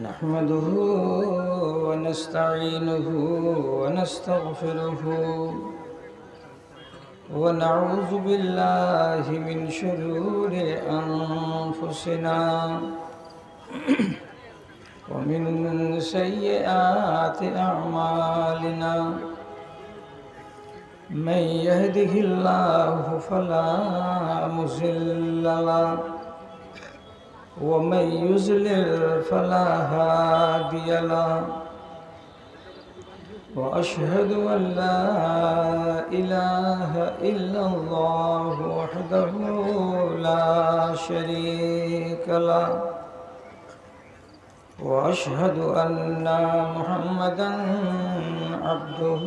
نحمده ونستعينه ونستغفره ونعوذ بالله من شرور أنفسنا ومن سيئات أعمالنا من يهده الله فلا مضل له ومن يضلل فلا هادي له وأشهد أن لا إله إلا الله وحده لا شريك له وأشهد أن محمدا عبده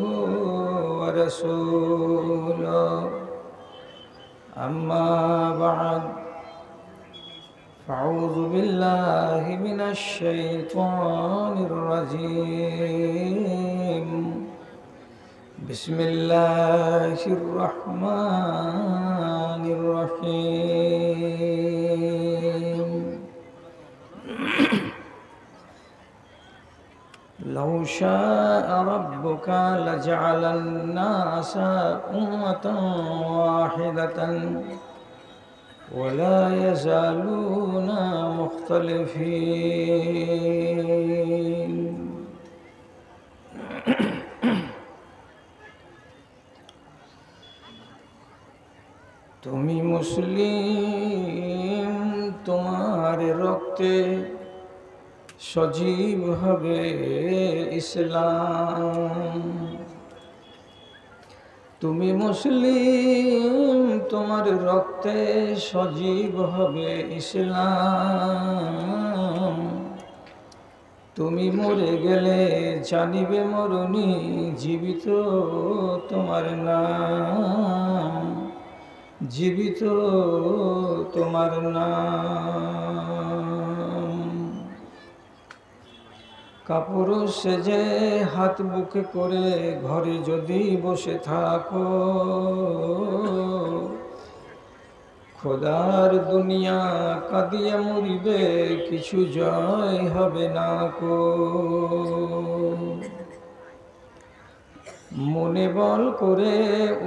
ورسوله أما بعد فأعوذ بالله من الشيطان الرجيم بسم الله الرحمن الرحيم لو شاء ربك لجعل الناس أمة واحدة ولا يزالون مختلفين তুমি মুসলিম তোমার রক্তে সজীব হবে ইসলাম তুমি মুসলিম তোমার রক্তে সজীব হবে ইসলাম তুমি মরে গেলে জানিবে মরণি জীবিত তোমার নাম জীবিত তোমার নাম কাপড় সেজে হাত বুকে করে ঘরে যদি বসে থাকো খোদার দুনিয়া কাঁদিয়া মরিবে কিছু জয় হবে না কো মনে বল করে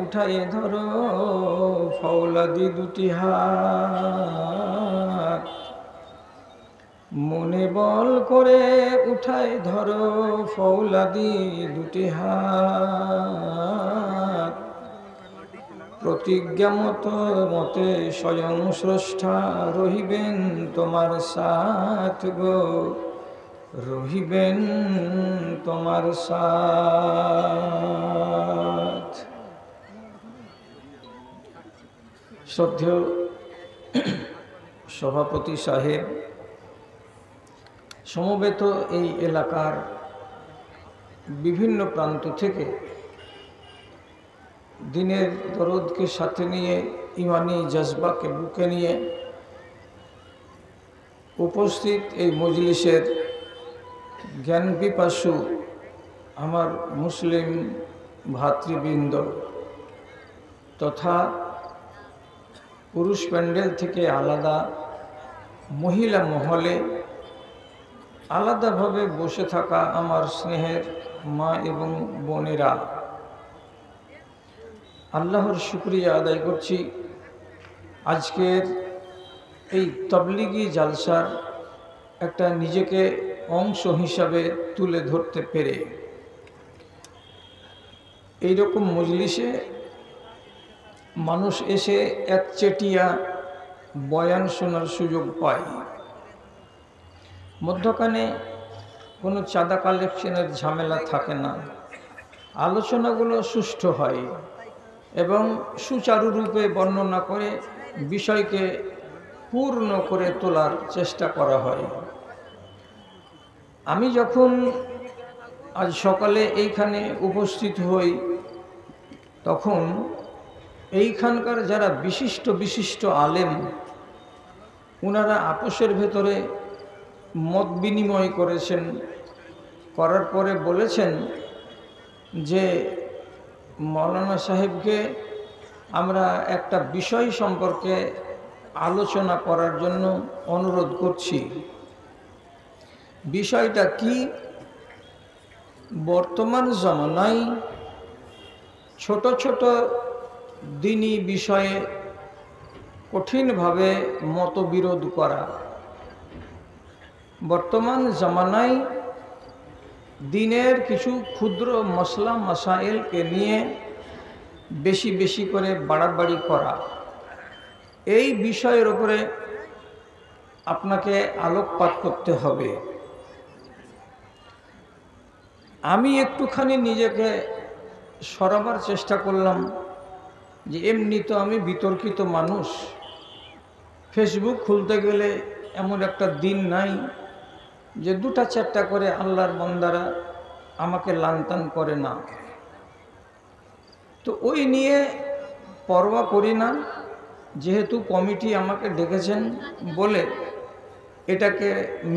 উঠাই ধরো ফৌলাদি দুটি হাত মনে বল করে উঠাই ধরো ফৌলাদি দুটি হাত প্রতিজ্ঞা মতে স্বয়ং স্রষ্টা রহিবেন তোমার সাথ গো রহিবেন তোমার সাথ শ্রদ্ধেয় সভাপতি সাহেব সমবেত এই এলাকার বিভিন্ন প্রান্ত থেকে দিনের দরদকে সাথে নিয়ে ইমানি জজবাকে বুকে নিয়ে উপস্থিত এই মজলিসের জ্ঞান পিপাসু আমার মুসলিম ভাতৃবৃন্দ তথা পুরুষ প্যান্ডেল থেকে আলাদা মহিলা মহলে আলাদাভাবে বসে থাকা আমার স্নেহের মা এবং বোনেরা আল্লাহর শুকরিয়া আদায় করছি আজকের এই তবলিগি জালসার একটা নিজেকে অংশ হিসাবে তুলে ধরতে পেরে এইরকম মজলিসে মানুষ এসে একচেটিয়া বয়ান শোনার সুযোগ পায় মধ্যখানে কোনো চাঁদা কালেকশনের ঝামেলা থাকে না আলোচনাগুলো সুষ্ঠু হয় এবং সুচারুরূপে বর্ণনা করে বিষয়কে পূর্ণ করে তোলার চেষ্টা করা হয় আমি যখন আজ সকালে এইখানে উপস্থিত হই তখন এইখানকার যারা বিশিষ্ট বিশিষ্ট আলেম ওনারা আপোষের ভেতরে মত বিনিময় করেছেন করার পরে বলেছেন যে মৌলানা সাহেবকে আমরা একটা বিষয় সম্পর্কে আলোচনা করার জন্য অনুরোধ করছি। বিষয়টা কি? বর্তমান জমানায় ছোট ছোট দিনী বিষয়ে কঠিনভাবে মতবিরোধ করা। বর্তমান জমানায় দিনের কিছু ক্ষুদ্র মসলা মাসাইলকে নিয়ে বেশি বেশি করে বাড়াবাড়ি করা, এই বিষয়ের উপরে আপনাকে আলোকপাত করতে হবে। আমি একটুখানি নিজেকে সরাবার চেষ্টা করলাম যে এমনি তো আমি বিতর্কিত মানুষ, ফেসবুক খুলতে গেলে এমন একটা দিন নাই যে 2-4টা করে আল্লাহর বান্দারা আমাকে লানতান করে না। তো ওই নিয়ে পরোয়া করি না, যেহেতু কমিটি আমাকে ডেকেছেন বলে এটাকে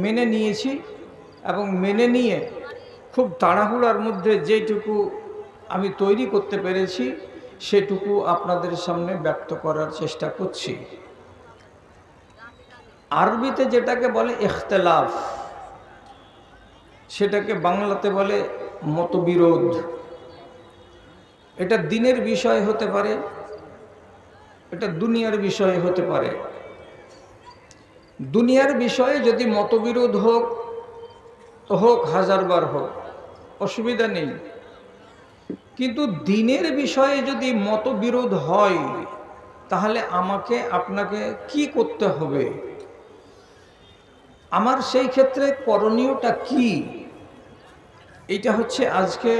মেনে নিয়েছি এবং মেনে নিয়ে খুব তাড়াহুড়ার মধ্যে যেটুকু আমি তৈরি করতে পেরেছি সেটুকু আপনাদের সামনে ব্যক্ত করার চেষ্টা করছি। আরবিতে যেটাকে বলে ইখতিলাফ, সেটাকে বাংলাতে বলে মতবিরোধ। এটা দিনের বিষয় হতে পারে, এটা দুনিয়ার বিষয় হতে পারে। দুনিয়ার বিষয়ে যদি মতবিরোধ হোক তো হোক, 1000 বার হোক, অসুবিধা নেই। কিন্তু দিনের বিষয়ে যদি মতবিরোধ হয় তাহলে আমাকে আপনাকে কি করতে হবে? আমার সেই ক্ষেত্রে করণীয়টা কি? এটা হচ্ছে আজকে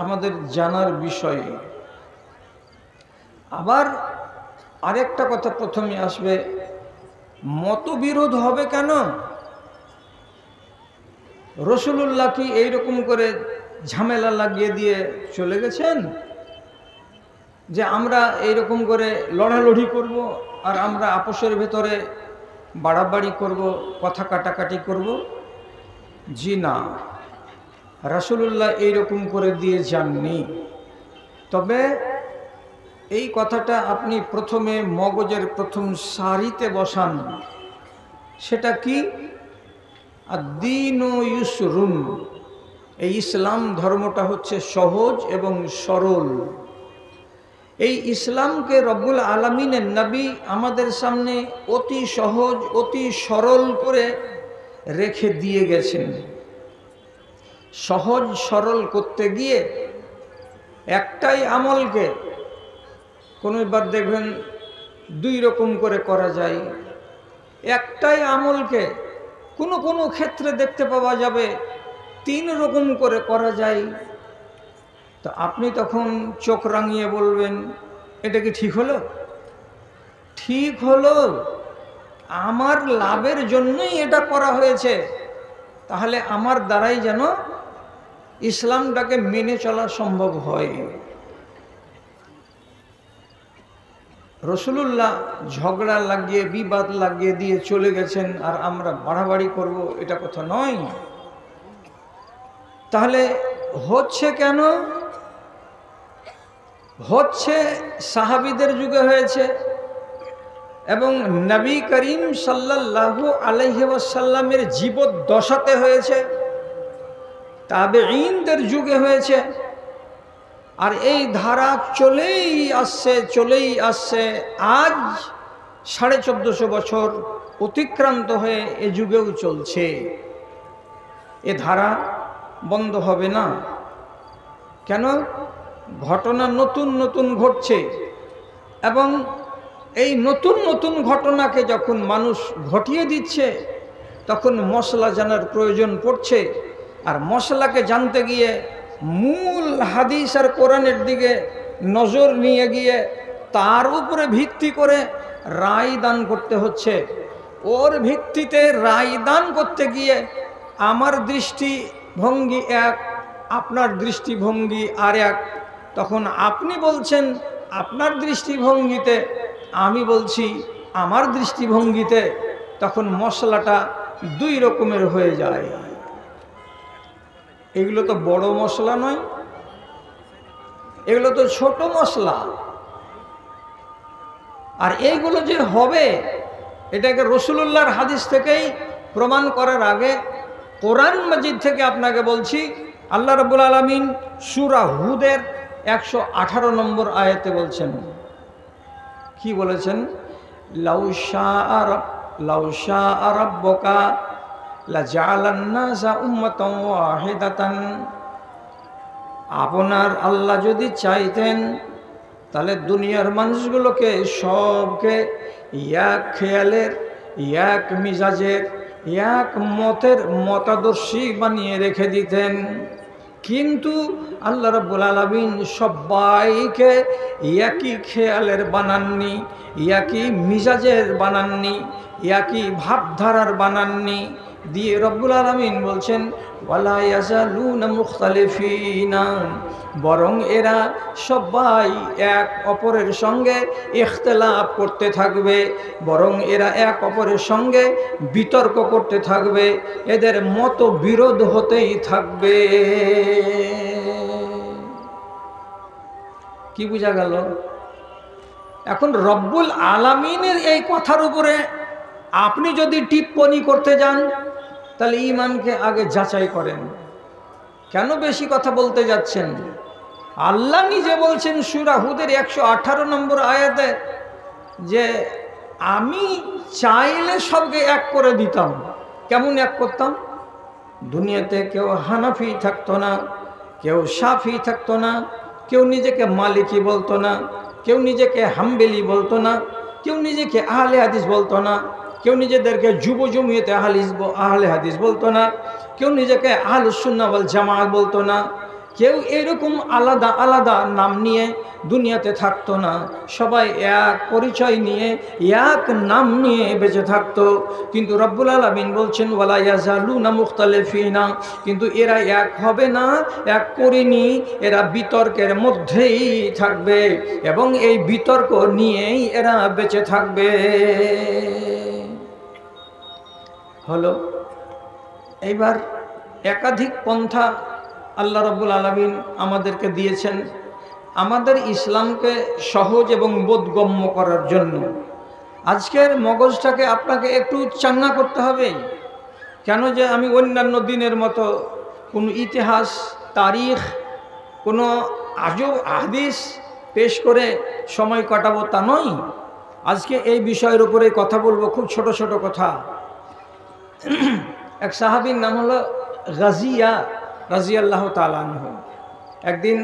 আমাদের জানার বিষয়। আবার আরেকটা কথা প্রথমে আসবে, মতবিরোধ হবে কেন? রাসূলুল্লাহ কি এইরকম করে ঝামেলা লাগিয়ে দিয়ে চলে গেছেন যে আমরা এইরকম করে লড়ালড়ি করব আর আমরা আপোষের ভেতরে বাড়াবাড়ি করব, কথা কাটাকাটি করব? জি না, রাসূলুল্লাহ এইরকম করে দিয়ে যাননি। তবে এই কথাটা আপনি প্রথমে মগজের প্রথম সারিতে বসান। সেটা কি? আদ-দীনু ইউসরুন, এই ইসলাম ধর্মটা হচ্ছে সহজ এবং সরল। এই ইসলামকে রব্বুল আলামিনের নবী আমাদের সামনে অতি সহজ অতি সরল করে রেখে দিয়ে গেছেন। সহজ সরল করতে গিয়ে একটাই আমলকে কোনোবার দেখবেন 2 রকম করে করা যায়, একটাই আমলকে কোনো কোনো ক্ষেত্রে দেখতে পাওয়া যাবে 3 রকম করে করা যায়। তো আপনি তখন চোখ রাঙিয়ে বলবেন, এটা কি ঠিক হলো? ঠিক হলো, আমার লাভের জন্যই এটা করা হয়েছে। তাহলে আমার দ্বারাই যেন ইসলামটাকে মেনে চলা সম্ভব হয়। রাসূলুল্লাহ ঝগড়া লাগিয়ে বিবাদ লাগিয়ে দিয়ে চলে গেছেন আর আমরা বাড়াবাড়ি করব, এটা কথা নয়। তাহলে হচ্ছে কেন? হচ্ছে সাহাবীদের যুগে হয়েছে এবং নবী করিম সাল্লাল্লাহু আলাইহি ওয়াসাল্লামের জীবদ্দশাতে হয়েছে, তাবেঈনদের যুগে হয়েছে। আর এই ধারা চলেই আসছে। আজ 1450 বছর অতিক্রান্ত হয়ে এ যুগেও চলছে। এ ধারা বন্ধ হবে না। কেন? ঘটনা নতুন নতুন ঘটছে এবং এই নতুন নতুন ঘটনাকে যখন মানুষ ঘটিয়ে দিচ্ছে তখন মশলা জানার প্রয়োজন পড়ছে। আর মশলাকে জানতে গিয়ে মূল হাদিস আর কোরআনের দিকে নজর নিয়ে গিয়ে তার উপরে ভিত্তি করে রায় দান করতে হচ্ছে। ওর ভিত্তিতে রায় দান করতে গিয়ে আমার দৃষ্টিভঙ্গি এক, আপনার দৃষ্টিভঙ্গি আর এক। তখন আপনি বলছেন আপনার দৃষ্টিভঙ্গিতে, আমি বলছি আমার দৃষ্টিভঙ্গিতে, তখন মশলাটা 2 রকমের হয়ে যায়। এগুলো তো বড় মশলা নয়, এগুলো তো ছোট মশলা। আর এইগুলো যে হবে এটাকে রাসূলুল্লাহর হাদিস থেকেই প্রমাণ করার আগে কোরআন মাজিদ থেকে আপনাকে বলছি, আল্লাহ রাব্বুল আলামিন সূরা হুদের 118 নম্বর আয়াতে বলছেন, কি বলেছেন? লাউ শাআ রাব্বুকা লাজাআলান নাসা উম্মাতান ওয়াহিদাতান। আপনার আল্লাহ যদি চাইতেন তাহলে দুনিয়ার মানুষগুলোকে সবকে এক খেয়ালের, এক মিজাজের, এক মতের মতাদর্শী বানিয়ে রেখে দিতেন। কিন্তু আল্লাহ রাব্বুল আলামিন সবাইকে একই খেয়ালের বানাননি, একই মিজাজের বানাননি, একই ভাবধারার বানাননি। দিয়ে রব্বুল আলামিন বলছেন ওয়ালা ইয়াজালুনা মুখতালিফিনা, বরং এরা সবাই এক অপরের সঙ্গে ইখতিলাফ করতে থাকবে, বরং এরা এক অপরের সঙ্গে বিতর্ক করতে থাকবে, এদের মত বিরোধ হতেই থাকবে। কি বোঝা গেল? এখন রব্বুল আলামিনের এই কথার উপরে আপনি যদি টিপ্পনী করতে যান তাহলে ঈমানকে আগে যাচাই করেন। কেন বেশি কথা বলতে যাচ্ছেন? আল্লাহ নিজে বলছেন সূরা হুদের 118 নম্বর আয়াতে যে আমি চাইলে সবকে এক করে দিতাম। কেমন এক করতাম? দুনিয়াতে কেউ হানাফি থাকতো না, কেউ শাফি থাকতো না, কেউ নিজেকে মালিকি বলতো না, কেউ নিজেকে হাম্বেলি বলতো না, কেউ নিজেকে আহলে হাদিস বলতো না, কেউ নিজেদেরকে যুব জমিয়তে আহলে হাদিস বলতো না, কেউ নিজেকে আহলুস সুন্নাহ ওয়াল জামাত বলতো না, কেউ এরকম আলাদা আলাদা নাম নিয়ে দুনিয়াতে থাকতো না। সবাই এক পরিচয় নিয়ে, এক নাম নিয়ে বেঁচে থাকতো। কিন্তু রব্বুল আলামিন বলছেন ওয়ালা ইয়াজালুনা মুখতালিফিনা, কিন্তু এরা এক হবে না, এক করেনি, এরা বিতর্কের মধ্যেই থাকবে এবং এই বিতর্ক নিয়েই এরা বেঁচে থাকবে। হলো এইবার একাধিক পন্থা আল্লাহ রাব্বুল আলামিন আমাদেরকে দিয়েছেন আমাদের ইসলামকে সহজ এবং বোধগম্য করার জন্য। আজকের মগজটাকে আপনাকে একটু চাঙ্গা করতে হবে। কেন যে আমি অন্যান্য দিনের মতো কোনো ইতিহাস, তারিখ, কোনো আজব হাদিস পেশ করে সময় কাটাবো তা নয়। আজকে এই বিষয়ের উপরে কথা বলবো, খুব ছোট ছোট কথা। এক সাহাবীর নাম হলো গাজিয়া রাদিয়াল্লাহু তাআলা আনহু। একদিন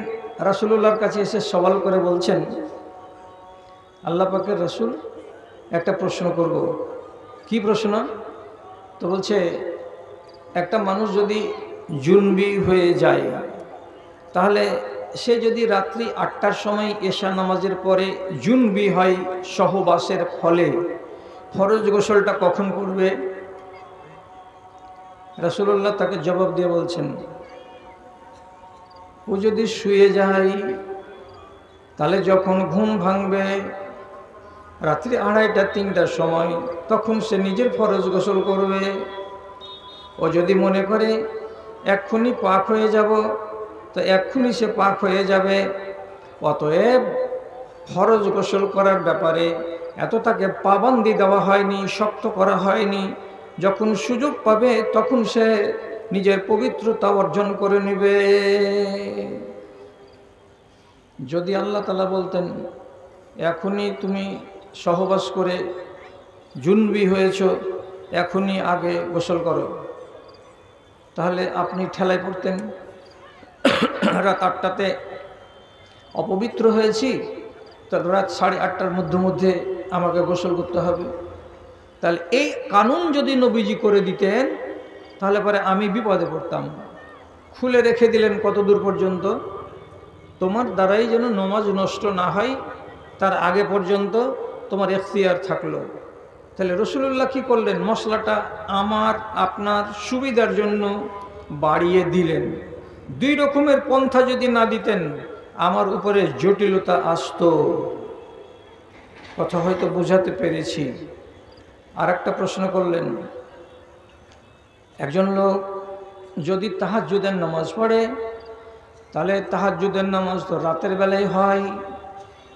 রাসূলুল্লাহর কাছে এসে সওয়াল করে বলছেন, আল্লাহ পাকের রাসূল, একটা প্রশ্ন করব। কি প্রশ্ন? তো বলছে, একটা মানুষ যদি জুনবি হয়ে যায় তাহলে সে যদি রাত্রি 8টার সময় এশা নামাজের পরে জুনবি হয় সহবাসের ফলে, ফরজ গোসলটা কখন করবে? রাসূলুল্লাহ তাকে জবাব দিয়ে বলছেন, ও যদি শুয়ে যায় তাহলে যখন ঘুম ভাঙবে রাত্রি 2:30-3টার সময়, তখন সে নিজের ফরজ গোসল করবে। ও যদি মনে করে এক্ষুনি পাক হয়ে যাব তো এক্ষুনি সে পাক হয়ে যাবে। অতএব ফরজ গোসল করার ব্যাপারে এত তাকে পাবন্দি দেওয়া হয়নি, শক্ত করা হয়নি। যখন সুযোগ পাবে তখন সে নিজের পবিত্রতা অর্জন করে নেবে। যদি আল্লাহ তাআলা বলতেন এখনই তুমি সহবাস করে জুনবি হয়েছ, এখনই আগে গোসল করো, তাহলে আপনি ঠেলায় পড়তেন। রাত 8টাতে অপবিত্র হয়েছি, তো রাত 8:30টার মধ্যে আমাকে গোসল করতে হবে। তাহলে এই কানুন যদি নবীজি করে দিতেন তাহলে পরে আমি বিপদে পড়তাম। খুলে রেখে দিলেন কত দূর পর্যন্ত? তোমার দ্বারাই যেন নামাজ নষ্ট না হয় তার আগে পর্যন্ত তোমার এখতিয়ার থাকলো। তাহলে রাসূলুল্লাহ কি করলেন? মশলাটা আমার আপনার সুবিধার জন্য বাড়িয়ে দিলেন। দুই রকমের পন্থা যদি না দিতেন আমার উপরে জটিলতা আসতো। কথা হয়তো বোঝাতে পেরেছি। আর একটা প্রশ্ন করলেন, একজন লোক যদি তাহাজ্জুদের নামাজ পড়ে তাহলে তাহাজ্জুদের নামাজ তো রাতের বেলায় হয়।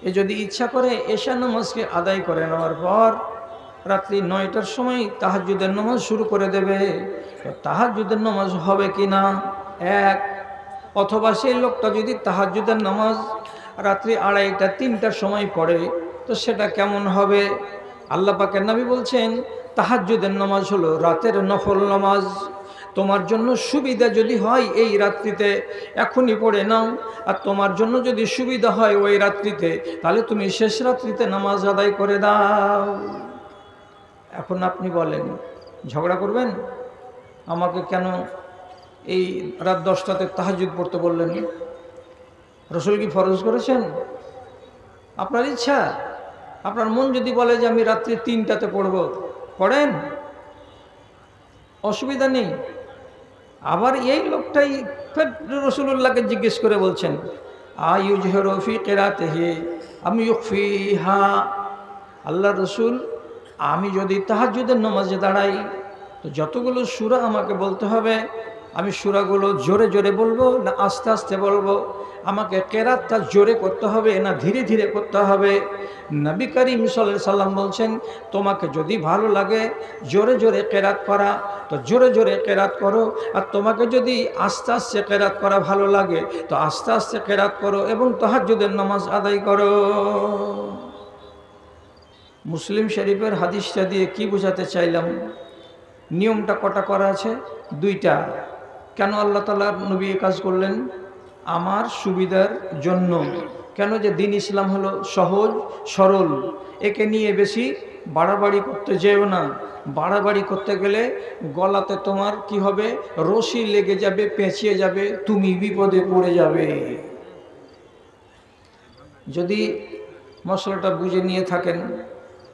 এ যদি ইচ্ছা করে এশা নামাজকে আদায় করে নেওয়ার পর রাত্রি 9টার সময় তাহাজ্জুদের নামাজ শুরু করে দেবে, তাহাজ্জুদের নামাজ হবে কি না এক। অথবা সেই লোকটা যদি তাহাজ্জুদের নামাজ রাত্রি 2:30 3টার সময় পড়ে তো সেটা কেমন হবে? আল্লাহ পাকের নবী বলছেন তাহাজ্জুদের নামাজ হলো রাতের নফল নামাজ। তোমার জন্য সুবিধা যদি হয় এই রাত্রিতে এখনই পড়ে নাও, আর তোমার জন্য যদি সুবিধা হয় ওই রাত্রিতে, তাহলে তুমি শেষ রাত্রিতে নামাজ আদায় করে দাও। এখন আপনি বলেন, ঝগড়া করবেন? আমাকে কেন এই রাত 10টাতে তাহাজ্জুদ পড়তে বললেন? রাসূল কি ফরজ করেছেন? আপনার ইচ্ছা। আপনার মন যদি বলে যে আমি রাত্রি 3টাতে পড়ব, পড়েন, অসুবিধা নেই। আবার এই লোকটাই রাসূলুল্লাহকে জিজ্ঞেস করে বলছেন আইয়ুজহিরু ফি কিরাতিহি আম ইউখফিহা। আল্লাহ রসুল, আমি যদি তাহাজ্জুদের নামাজে দাঁড়াই তো যতগুলো সূরা আমাকে বলতে হবে, আমি সূরাগুলো জোরে জোরে বলবো না আস্তে আস্তে বলবো? আমাকে কেরাতটা জোরে করতে হবে না ধীরে ধীরে করতে হবে? নবী করিম সাল্লাল্লাহু আলাইহি সাল্লাম বলছেন, তোমাকে যদি ভালো লাগে জোরে জোরে কেরাত করা তো জোরে জোরে কেরাত করো, আর তোমাকে যদি আস্তে আস্তে কেরাত করা ভালো লাগে তো আস্তে আস্তে কেরাত করো এবং তাহাজ্জুদের নামাজ আদায় করো। মুসলিম শরীফের হাদিসটা দিয়ে কি বোঝাতে চাইলাম? নিয়মটা কটা করা আছে? 2টা। কেন আল্লাহ তাআলা নবী কাজ করলেন? আমার সুবিধার জন্য। কেন? যে দিন ইসলাম হলো সহজ সরল, একে নিয়ে বেশি বাড়াবাড়ি করতে যেও না। বাড়াবাড়ি করতে গেলে গলাতে তোমার কি হবে? রশি লেগে যাবে, পেঁচিয়ে যাবে, তুমি বিপদে পড়ে যাবে। যদি মশলাটা বুঝে নিয়ে থাকেন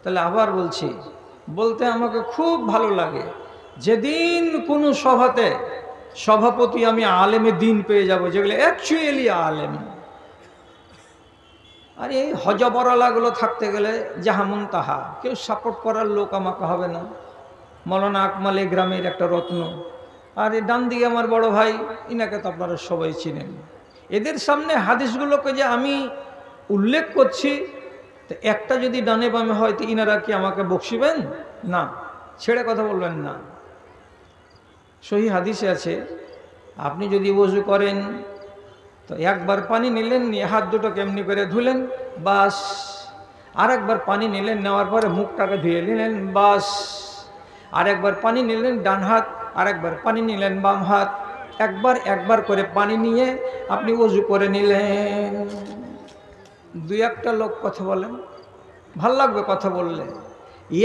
তাহলে আবার বলছি, বলতে আমাকে খুব ভালো লাগে যেদিন কোনো সভাতে সভাপতি আমি আলেমে দিন পেয়ে যাব, যেগুলো অ্যাকচুয়ালি আলেম। আর এই হজবরালাগুলো থাকতে গেলে জাহামুন তাহা, কেউ সাপোর্ট করার লোক আমাকে হবে না। মৌলানা আকমাল এই গ্রামের একটা রত্ন, আর এই ডান দিকে আমার বড় ভাই, ইনাকে তো আপনারা সবাই চিনেন। এদের সামনে হাদিসগুলোকে যে আমি উল্লেখ করছি, তো একটা যদি ডানে বামে হয় তো ইনারা কি আমাকে বকশিবেন? না, ছেড়ে কথা বলবেন না। সহি হাদিসে আছে, আপনি যদি ওযু করেন তো একবার পানি নিলেন, নিয়ে হাত দুটো কেমনি করে ধুলেন, বাস। আরেকবার পানি নিলেন, নেওয়ার পরে মুখটাকে ধুয়ে নিলেন, বাস। আরেকবার পানি নিলেন ডান হাত, আরেকবার পানি নিলেন বাম হাত। একবার করে পানি নিয়ে আপনি ওযু করে নিলেন। 2-1টা লোক কথা বলেন, ভাল লাগবে কথা বললে।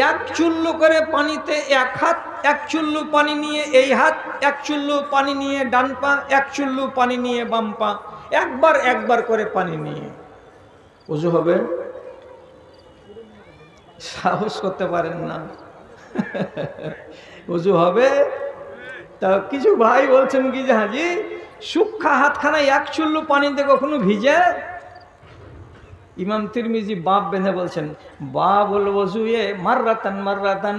1 চুল্লু করে পানিতে 1 হাত, 1 চুল্লু পানি নিয়ে এই হাত, 1 চুল্লু পানি নিয়ে ডান পা, 1 চুল্লু পানি নিয়ে বাম পা, একবার করে পানি নিয়ে ওযু হবে? সাহস করতে পারেন না। ওযু হবে? তা কিছু ভাই বলছেন কি যে হাজি সুক্ষা হাতখানা 1 চুল্লু পানিতে কখনো ভিজে? ইমাম তিরমিজি বাপ বেঁধে বলছেন বাবুল ওযুয়ে মাররাতান মাররাতান।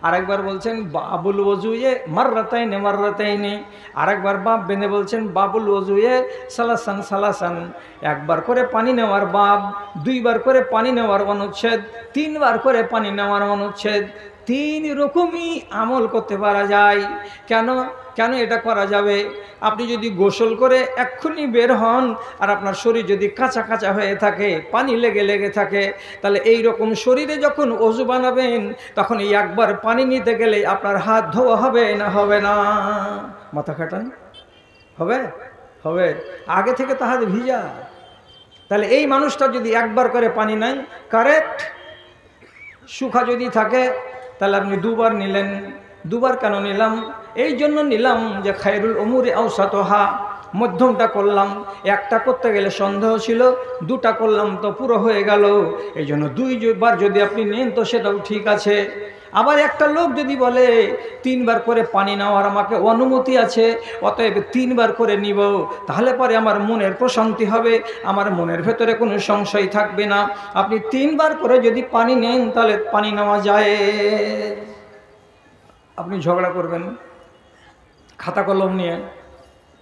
আরেকবার বলছেন বাবুল ওযুয়ে মাররাতাইনে। আরেকবার বাপ বেঁধে বলছেন বাবুল ওযুয়ে সালাসান সালাসান। একবার করে পানি নেওয়ার বাব, 2বার করে পানি নেওয়ার অনুচ্ছেদ, 3বার করে পানি নেওয়ার অনুচ্ছেদ। 3 রকমই আমল করতে পারা যায়। কেন এটা করা যাবে? আপনি যদি গোসল করে এক্ষুনি বের হন আর আপনার শরীর যদি কাঁচা কাঁচা হয়ে থাকে, পানি লেগে থাকে, তাহলে এই রকম শরীরে যখন ওযু বানাবেন তখন এই একবার পানি নিতে গেলে আপনার হাত ধোয়া হবে না হবে না? মাথা খাটান, হবে? আগে থেকে তো হাত ভিজা। তাহলে এই মানুষটা যদি একবার করে পানি নেয়, কারেক্ট। শুখা যদি থাকে তাহলে আপনি 2বার নিলেন। 2বার কেন নিলাম? এই জন্য নিলাম যে খায়রুল উমুরি আওসাতুহা, মধ্যমটা করলাম। একটা করতে গেলে সন্দেহ ছিল, 2টা করলাম তো পুরো হয়ে গেল। এই জন্য 2বার যদি আপনি নেন তো সেটাও ঠিক আছে। আবার একটা লোক যদি বলে 3বার করে পানি নেওয়ার আমাকে অনুমতি আছে, অতএব 3বার করে নিব, তাহলে পরে আমার মনের প্রশান্তি হবে, আমার মনের ভেতরে কোনো সংশয় থাকবে না। আপনি 3বার করে যদি পানি নেন তাহলে পানি নেওয়া যায়। আপনি ঝগড়া করবেন খাতা কলম নিয়ে,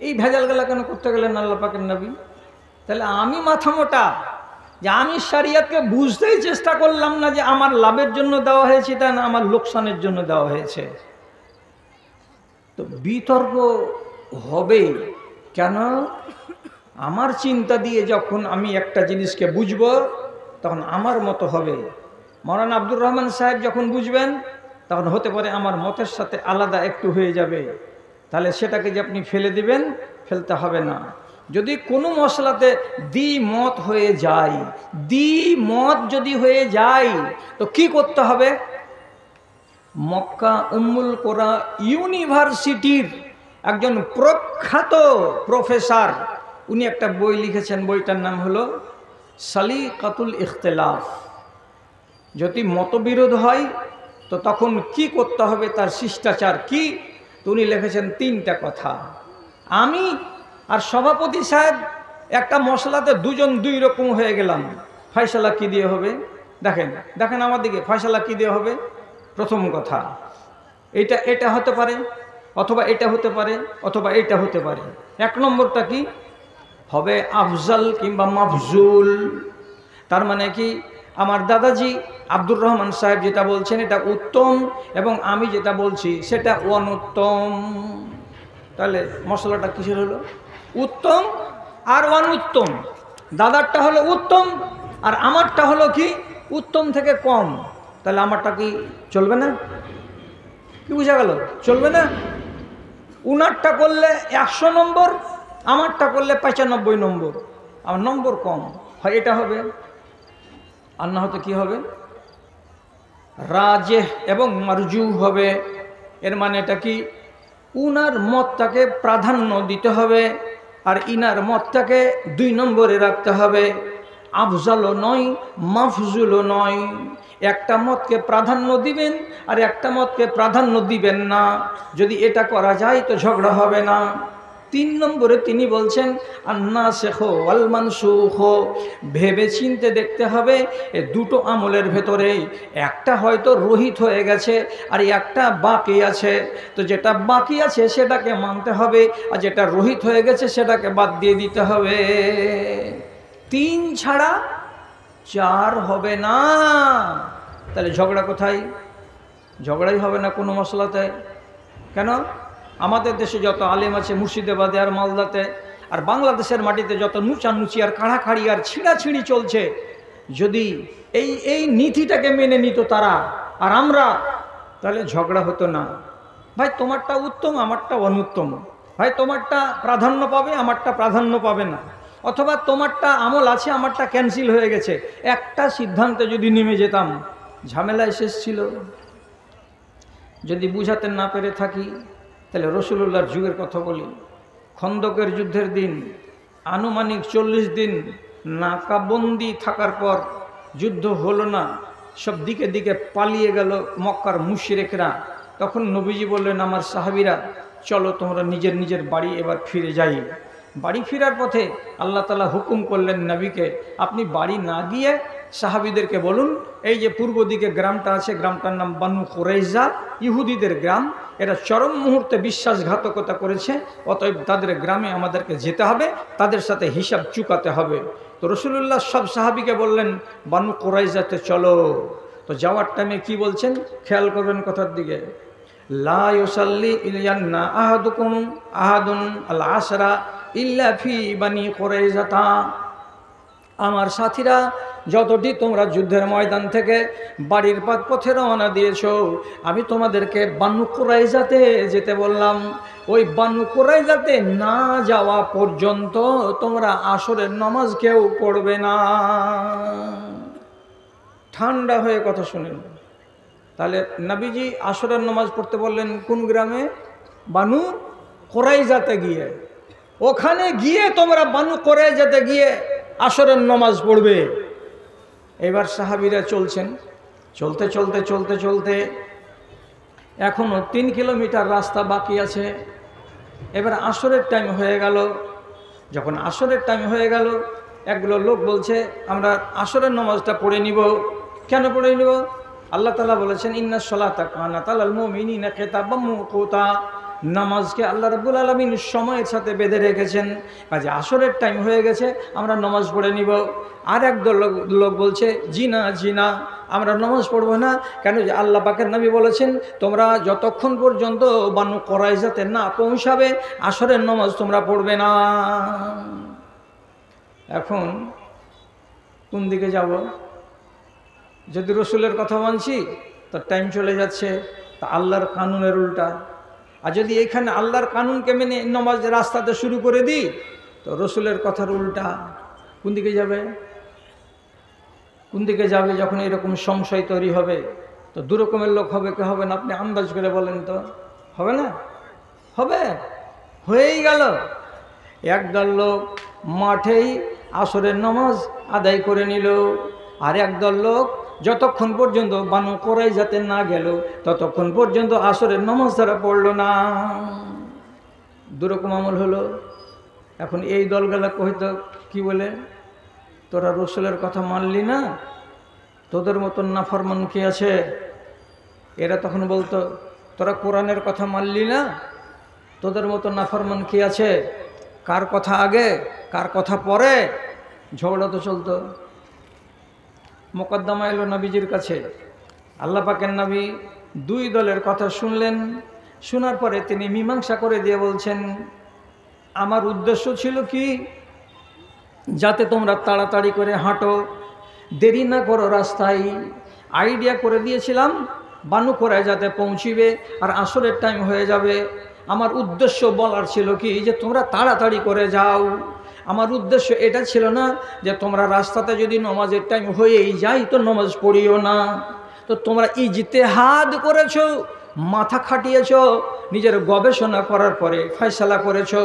এই ভেজালগুলা কেন করতে গেলেন আল্লাহ পাকের নবী? তাহলে আমি মাথা মোটা, যে আমি শরিয়তকে বুঝতেই চেষ্টা করলাম না যে আমার লাভের জন্য দেওয়া হয়েছে তা না আমার লোকসানের জন্য দেওয়া হয়েছে। তো বিতর্ক হবেই। কেন? আমার চিন্তা দিয়ে যখন আমি একটা জিনিসকে বুঝব তখন আমার মতো হবে। মৌলানা আব্দুর রহমান সাহেব যখন বুঝবেন তখন হতে পারে আমার মতের সাথে আলাদা একটু হয়ে যাবে, তাহলে সেটাকে যে আপনি ফেলে দিবেন, ফেলতে হবে না। যদি কোনো মশলাতে দ্বিমত হয়ে যায়, দ্বিমত যদি হয়ে যায় তো কি করতে হবে? মক্কা উম্মুল কোরা ইউনিভার্সিটির একজন প্রখ্যাত প্রফেসর, উনি একটা বই লিখেছেন, বইটার নাম হলো সালিকাতুল ইখতিলাফ। যদি মতবিরোধ হয় তো তখন কি করতে হবে, তার শিষ্টাচার কি, তো উনি লিখেছেন 3টা কথা। আমি আর সভাপতি সাহেব একটা মশলাতে দুজন 2 রকম হয়ে গেলাম, ফয়সালা কি দিয়ে হবে? দেখেন দেখেন আমার দিকে, ফয়সালা কি দিয়ে হবে? প্রথম কথা, এটা হতে পারে, অথবা এটা হতে পারে, অথবা এটা হতে পারে। 1 নম্বরটা কি হবে? আফজাল কিংবা মাফজুল। তার মানে কি, আমার দাদাজি আব্দুর রহমান সাহেব যেটা বলছেন এটা উত্তম, এবং আমি যেটা বলছি সেটা অনুত্তম। তাহলে মশলাটা কিসের হলো? উত্তম আর অনুত্তম। দাদারটা হলো উত্তম আর আমারটা হলো কি? উত্তম থেকে কম। তাহলে আমারটা কি চলবে না? কি বুঝা গেল? চলবে না। উনারটা করলে 100 নম্বর, আমারটা করলে 95 নম্বর। আমার নম্বর কম হয়, এটা হবে। আর না হতে কি হবে? রাজেহ এবং মারজু হবে। এর মানে এটা কি? উনার মতটাকে প্রাধান্য দিতে হবে আর ইনার মতটাকে 2 নম্বরে রাখতে হবে। আফজালও নয়, মাফজুলও নয়। একটা মতকে প্রাধান্য দিবেন আর একটা মতকে প্রাধান্য দিবেন না। যদি এটা করা যায় তো ঝগড়া হবে না। 3 নম্বরে তিনি বলছেন আন্নাসিখ ওয়াল মানসুখ। ভেবে চিনতে দেখতে হবে এ দুটো আমলের ভেতরে একটা হয়তো রহিত হয়ে গেছে আর একটা বাকি আছে। তো যেটা বাকি আছে সেটাকে মানতে হবে, আর যেটা রহিত হয়ে গেছে সেটাকে বাদ দিয়ে দিতে হবে। 3 ছাড়া 4 হবে না। তাহলে ঝগড়া কোথায়? ঝগড়াই হবে না কোনো মশলাতে। কেন? আমাদের দেশে যত আলেম আছে মুর্শিদাবাদে আর মালদাতে আর বাংলাদেশের মাটিতে যত নুচানুচি আর কাড়াকাড়ি আর ছিঁড়াছিঁড়ি চলছে, যদি এই নীতিটাকে মেনে নিত তারা আর আমরা, তাহলে ঝগড়া হতো না। ভাই তোমারটা উত্তম, আমারটা অনুত্তম। ভাই তোমারটা প্রাধান্য পাবে, আমারটা প্রাধান্য পাবে না। অথবা তোমারটা আমল আছে, আমারটা ক্যান্সেল হয়ে গেছে। একটা সিদ্ধান্তে যদি নেমে যেতাম, ঝামেলায় শেষ ছিল। যদি বুঝাতে না পেরে থাকি তাহলে রসুলুল্লাহর যুগের কথা বলি। খন্দকের যুদ্ধের দিন আনুমানিক 40 দিন নাকাবন্দি থাকার পর যুদ্ধ হলো না, সব দিকে দিকে পালিয়ে গেল মক্কার মুশরিকরা। তখন নবীজি বললেন, আমার সাহাবীরা চলো তোমরা নিজের নিজের বাড়ি এবার ফিরে যাই। বাড়ি ফেরার পথে আল্লাহ তাআলা হুকুম করলেন নবীকে, আপনি বাড়ি না গিয়ে সাহাবীদেরকে বলুন, এই যে পূর্ব দিকে গ্রামটা আছে, গ্রামটার নাম বানু কুরাইজা, ইহুদিদের গ্রাম। এরা চরম মুহূর্তে বিশ্বাসঘাতকতা করেছে, অতএব তাদের গ্রামে আমাদেরকে যেতে হবে, তাদের সাথে হিসাব চুকাতে হবে। তো রাসূলুল্লাহ সব সাহাবীকে বললেন, বানু কুরাইজাতে চলো। তো যাওয়ার টাইমে কি বলছেন খেয়াল করবেন কথার দিকে। লা ইউসাল্লি ইল্লান্না আহাদুকুম আহাদুন আল আসরা ইল্লা ফি বানি কুরাইজাতা। আমার সাথীরা, যতটি তোমরা যুদ্ধের ময়দান থেকে বাড়ির পথে রওনা দিয়েছো, আমি তোমাদেরকে বানু কুরাইজাতে যেতে বললাম। ওই বানু কুরাইজাতে না যাওয়া পর্যন্ত তোমরা আসরের নামাজ কেউ পড়বে না। ঠান্ডা হয়ে কথা শুনেন। তাহলে নবীজি আসরের নামাজ পড়তে বললেন কোন গ্রামে? বানু কুরাইজাতে গিয়ে। ওখানে গিয়ে তোমরা বানু কুরাইজাতে গিয়ে আসরের নামাজ পড়বে। এবার সাহাবীরা চলছেন, চলতে চলতে চলতে চলতে এখনো 3 কিলোমিটার রাস্তা বাকি আছে। এবার আসরের টাইম হয়ে গেল। যখন আসরের টাইম হয়ে গেল, একগুলো লোক বলছে আমরা আসরের নামাজটা পড়ে নিব। কেন পড়ে নিব? আল্লাহ তাআলা বলেছেন ইন্নাস সালাতা কানাত আলাল মুমিনিনা কিতাবাম মাওকুতা। নামাজকে আল্লাহ রাব্বুল আলামিন সময়ের সাথে বেঁধে রেখেছেন। কাজে আসরের টাইম হয়ে গেছে, আমরা নামাজ পড়ে নিব। আর একদল লোক বলছে জি না আমরা নামাজ পড়বো না। কেন? যে আল্লাহ পাকের নবী বলেছেন তোমরা যতক্ষণ পর্যন্ত বানু কুরাইজাতে না পৌঁছাবে আসরের নামাজ তোমরা পড়বে না। এখন কোন দিকে যাব? যদি রসুলের কথা মানছি তো টাইম চলে যাচ্ছে, তা আল্লাহর কানুনের উল্টা। আর যদি এখানে আল্লাহর কানুনকে মেনে নামাজ রাস্তাতে শুরু করে দিই তো রসুলের কথার উল্টা। কোন দিকে যাবে? কোন দিকে যাবে? যখন এরকম সংশয় তৈরি হবে তো দু রকমের লোক হবে, কে হবে না? আপনি আন্দাজ করে বলেন তো, হবে না? হবে, হয়েই গেল। একদল লোক মাঠেই আসরের নামাজ আদায় করে নিল, আর একদল লোক যতক্ষণ পর্যন্ত বানু কুরাইজাতে না গেল ততক্ষণ পর্যন্ত আসরের নামাজ তারা পড়ল না। দুরকম আমল হলো। এখন এই দলগুলা কইতো কি বলে, তোরা রসুলের কথা মানলি না, তোদের মতন নাফরমান কি আছে? এরা তখন বলতো তোরা কোরআনের কথা মানলি না, তোদের মতো নাফরমান কি আছে? কার কথা আগে কার কথা পরে ঝগড়া তো চলতো। মোকদ্দমা এলো নবীজির কাছে। আল্লাহ পাকের নবী দুই দলের কথা শুনলেন। শোনার পরে তিনি মীমাংসা করে দিয়ে বলছেন, আমার উদ্দেশ্য ছিল কি, যাতে তোমরা তাড়াতাড়ি করে হাঁটো, দেরি না করো রাস্তায়। আইডিয়া করে দিয়েছিলাম বানু কুরাইজাতে পৌঁছিবে আর আসরের টাইম হয়ে যাবে। আমার উদ্দেশ্য বলার ছিল কি, যে তোমরা তাড়াতাড়ি করে যাও। আমার উদ্দেশ্য এটা ছিল না যে তোমরা রাস্তাতে যদি নামাজের টাইম হয়েই যায় তো নামাজ পড়িও না। তো তোমরা ইজতেহাদ করেছো, মাথা খাটিয়েছো, নিজের গবেষণা করার পরে ফয়সালা করেছো।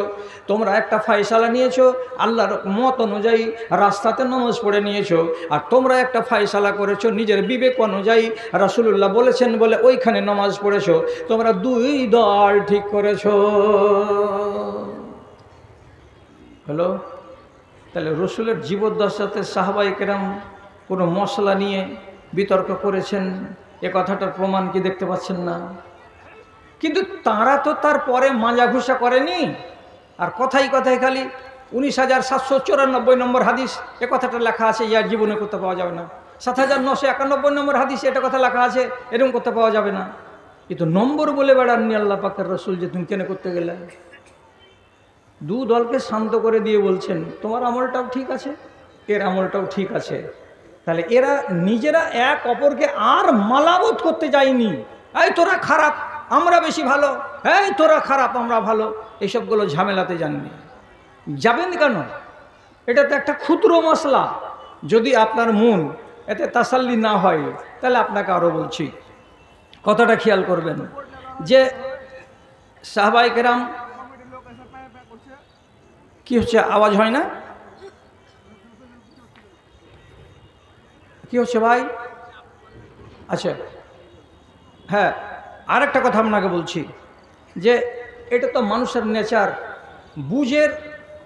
তোমরা একটা ফয়সালা নিয়েছো, আল্লাহর মত অনুযায়ী রাস্তাতে নামাজ পড়ে নিয়েছো। আর তোমরা একটা ফয়সালা করেছো নিজের বিবেক অনুযায়ী, রাসূলুল্লাহ বলেছেন বলে ওইখানে নামাজ পড়েছো। তোমরা দুই দল ঠিক করেছো। হলো? তাহলে রসুলের জীবদ্দশাতে সাহাবায়ে কেরাম কোনো মশলা নিয়ে বিতর্ক করেছেন, এ কথাটার প্রমাণ কি দেখতে পাচ্ছেন না? কিন্তু তারা তো তারপরে মাজা ঘুষা করেনি। আর কথাই কথায় খালি 19,794 নম্বর হাদিস এ কথাটা লেখা আছে, ইয়ার জীবনে করতে পাওয়া যাবে না। 7,991 নম্বর হাদিস এটা কথা লেখা আছে, এরকম করতে পাওয়া যাবে না। কিন্তু নম্বর বলে বেড়াননি আল্লাহ পাকের রসুল যে তুমি কেন করতে গেলে। দু দলকে শান্ত করে দিয়ে বলছেন তোমার আমলটাও ঠিক আছে, এর আমলটাও ঠিক আছে। তাহলে এরা নিজেরা এক অপরকে আর মালাবত করতে যায়নি, এই তোরা খারাপ আমরা বেশি ভালো, এই তোরা খারাপ আমরা ভালো, এসবগুলো ঝামেলাতে যাননি। যাবেন কেন? এটা তো একটা ক্ষুদ্র মশলা। যদি আপনার মন এতে তাসাল্লি না হয় তাহলে আপনাকে আরও বলছি, কথাটা খেয়াল করবেন যে সাহাবায়ে কেরাম কি হচ্ছে, আওয়াজ হয় না? কি হচ্ছে ভাই? আচ্ছা হ্যাঁ, আরেকটা কথা আপনাকে বলছি যে এটা তো মানুষের নেচার, বুঝের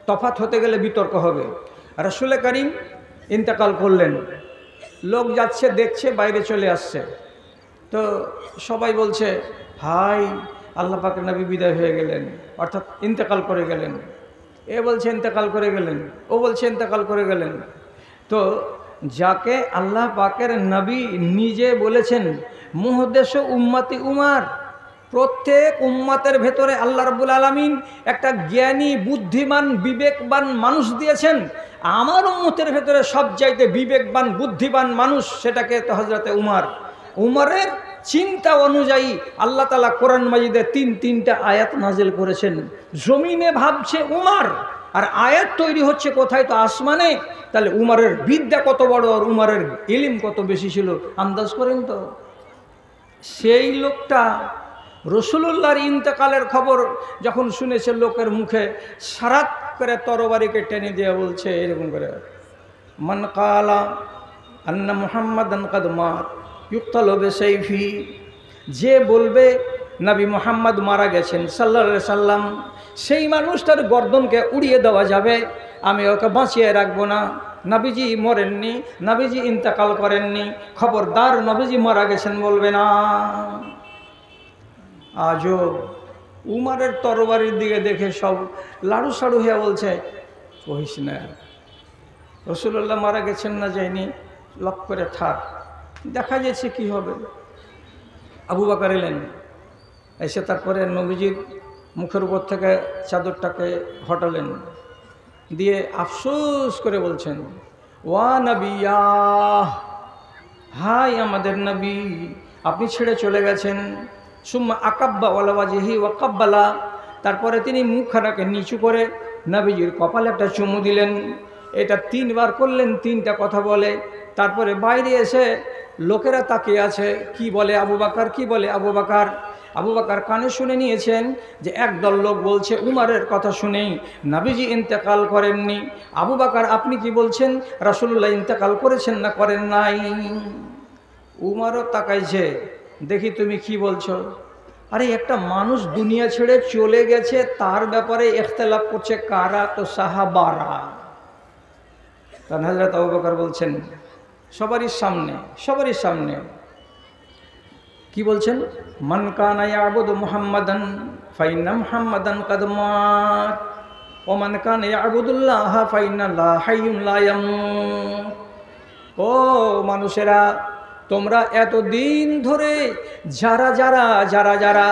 তফাৎ হতে গেলে বিতর্ক হবে। রাসূল করিম ইন্তেকাল করলেন, লোক যাচ্ছে দেখছে, বাইরে চলে আসছে, তো সবাই বলছে ভাই আল্লাহ পাকের নবী বিদায় হয়ে গেলেন, অর্থাৎ ইন্তেকাল করে গেলেন। এ বলছে ইন্তেকাল করে গেলেন, ও বলছে ইন্তেকাল করে গেলেন। তো যাকে আল্লাহ পাকের নবী নিজে বলেছেন মুহদ্দেস উম্মতি উমার, প্রত্যেক উম্মতের ভেতরে আল্লাহ রাব্বুল আলামিন একটা জ্ঞানী বুদ্ধিমান বিবেকবান মানুষ দিয়েছেন। আমার উম্মতের ভেতরে সবচাইতে বিবেকবান বুদ্ধিমান মানুষ সেটাকে তো হযরতে উমর। উমরের চিন্তা অনুযায়ী আল্লাহ তাআলা কোরআন মাজিদে তিনটা আয়াত নাজিল করেছেন। জমিনে ভাবছে উমর, আর আয়াত তৈরি হচ্ছে কোথায়? তো আসমানে। তাহলে উমরের বিদ্যা কত বড় আর উমরের ইলম কত বেশি ছিল আন্দাজ করেন তো। সেই লোকটা রাসূলুল্লাহর ইন্তেকালের খবর যখন শুনেছে লোকের মুখে, সারাত করে তরবারিকে টেনে দিয়ে বলছে এরকম করে, মান কালা আন্না মুহাম্মাদান কাদ মাত ইউক্তালু বিসাইফি, যে বলবে নবী মুহাম্মদ মারা গেছেন সাল্লাল্লাহু আলাইহি সাল্লাম, সেই মানুষটার গর্দনকে উড়িয়ে দেওয়া যাবে, আমি ওকে বাঁচিয়ে রাখবো না। নবীজি মরেননি, নবীজি ইন্তেকাল করেননি, খবরদার নবীজি মারা গেছেন বলবে না। আজও উমারের তরবারির দিকে দেখে সব লাড়ু সাড়ু হয়ে বলছে, কহিস না, রসুল্লাহ মারা গেছেন না যায়নি, লক করে থাক, দেখা যাচ্ছে কি হবে। আবু বকর এলেন, এসে তারপরে নবীজির মুখের উপর থেকে চাদরটাকে হটালেন, দিয়ে আফসোস করে বলছেন, ওয়া নবিয়া, হাই আমাদের নবী, আপনি ছেড়ে চলে গেছেন। সুম্মা আকাব্বা ওয়ালা ওয়াজহি ওয়াকাব্বালা, তারপরে তিনি মুখখানাকে নিচু করে নবীজির কপালে একটা চুমু দিলেন। এটা 3 বার করলেন, 3টা কথা বলে। তারপরে বাইরে এসে লোকেরা তাকিয়ে আছে, কি বলে আবু বকর, কি বলে আবু বকর। আবু বকর কানে শুনে নিয়েছেন যে একদল লোক বলছে উমারের কথা শুনেই নবীজি ইন্তেকাল করেননি। আবু বকর আপনি কি বলছেন, রাসূলুল্লাহ ইন্তেকাল করেছেন না করেন নাই? উমারও তাকাইছে, দেখি তুমি কি বলছো। আরে একটা মানুষ দুনিয়া ছেড়ে চলে গেছে, তার ব্যাপারে ইখতিলাফ করছে কারা? তো সাহাবারা। তখন হযরত আবু বকর বলছেন সবারই সামনে কি বলছেন, মান কানা ইয়াবুদু মুহাম্মাদান ফাইন্না মুহাম্মাদান কাদ মাত ওয়া মান কানা ইয়াবুদুল্লাহা ফাইন্নাল্লাহা হাইয়ুন লা ইয়ামুত। ও মানুষেরা, তোমরা এতদিন ধরে যারা যারা যারা যারা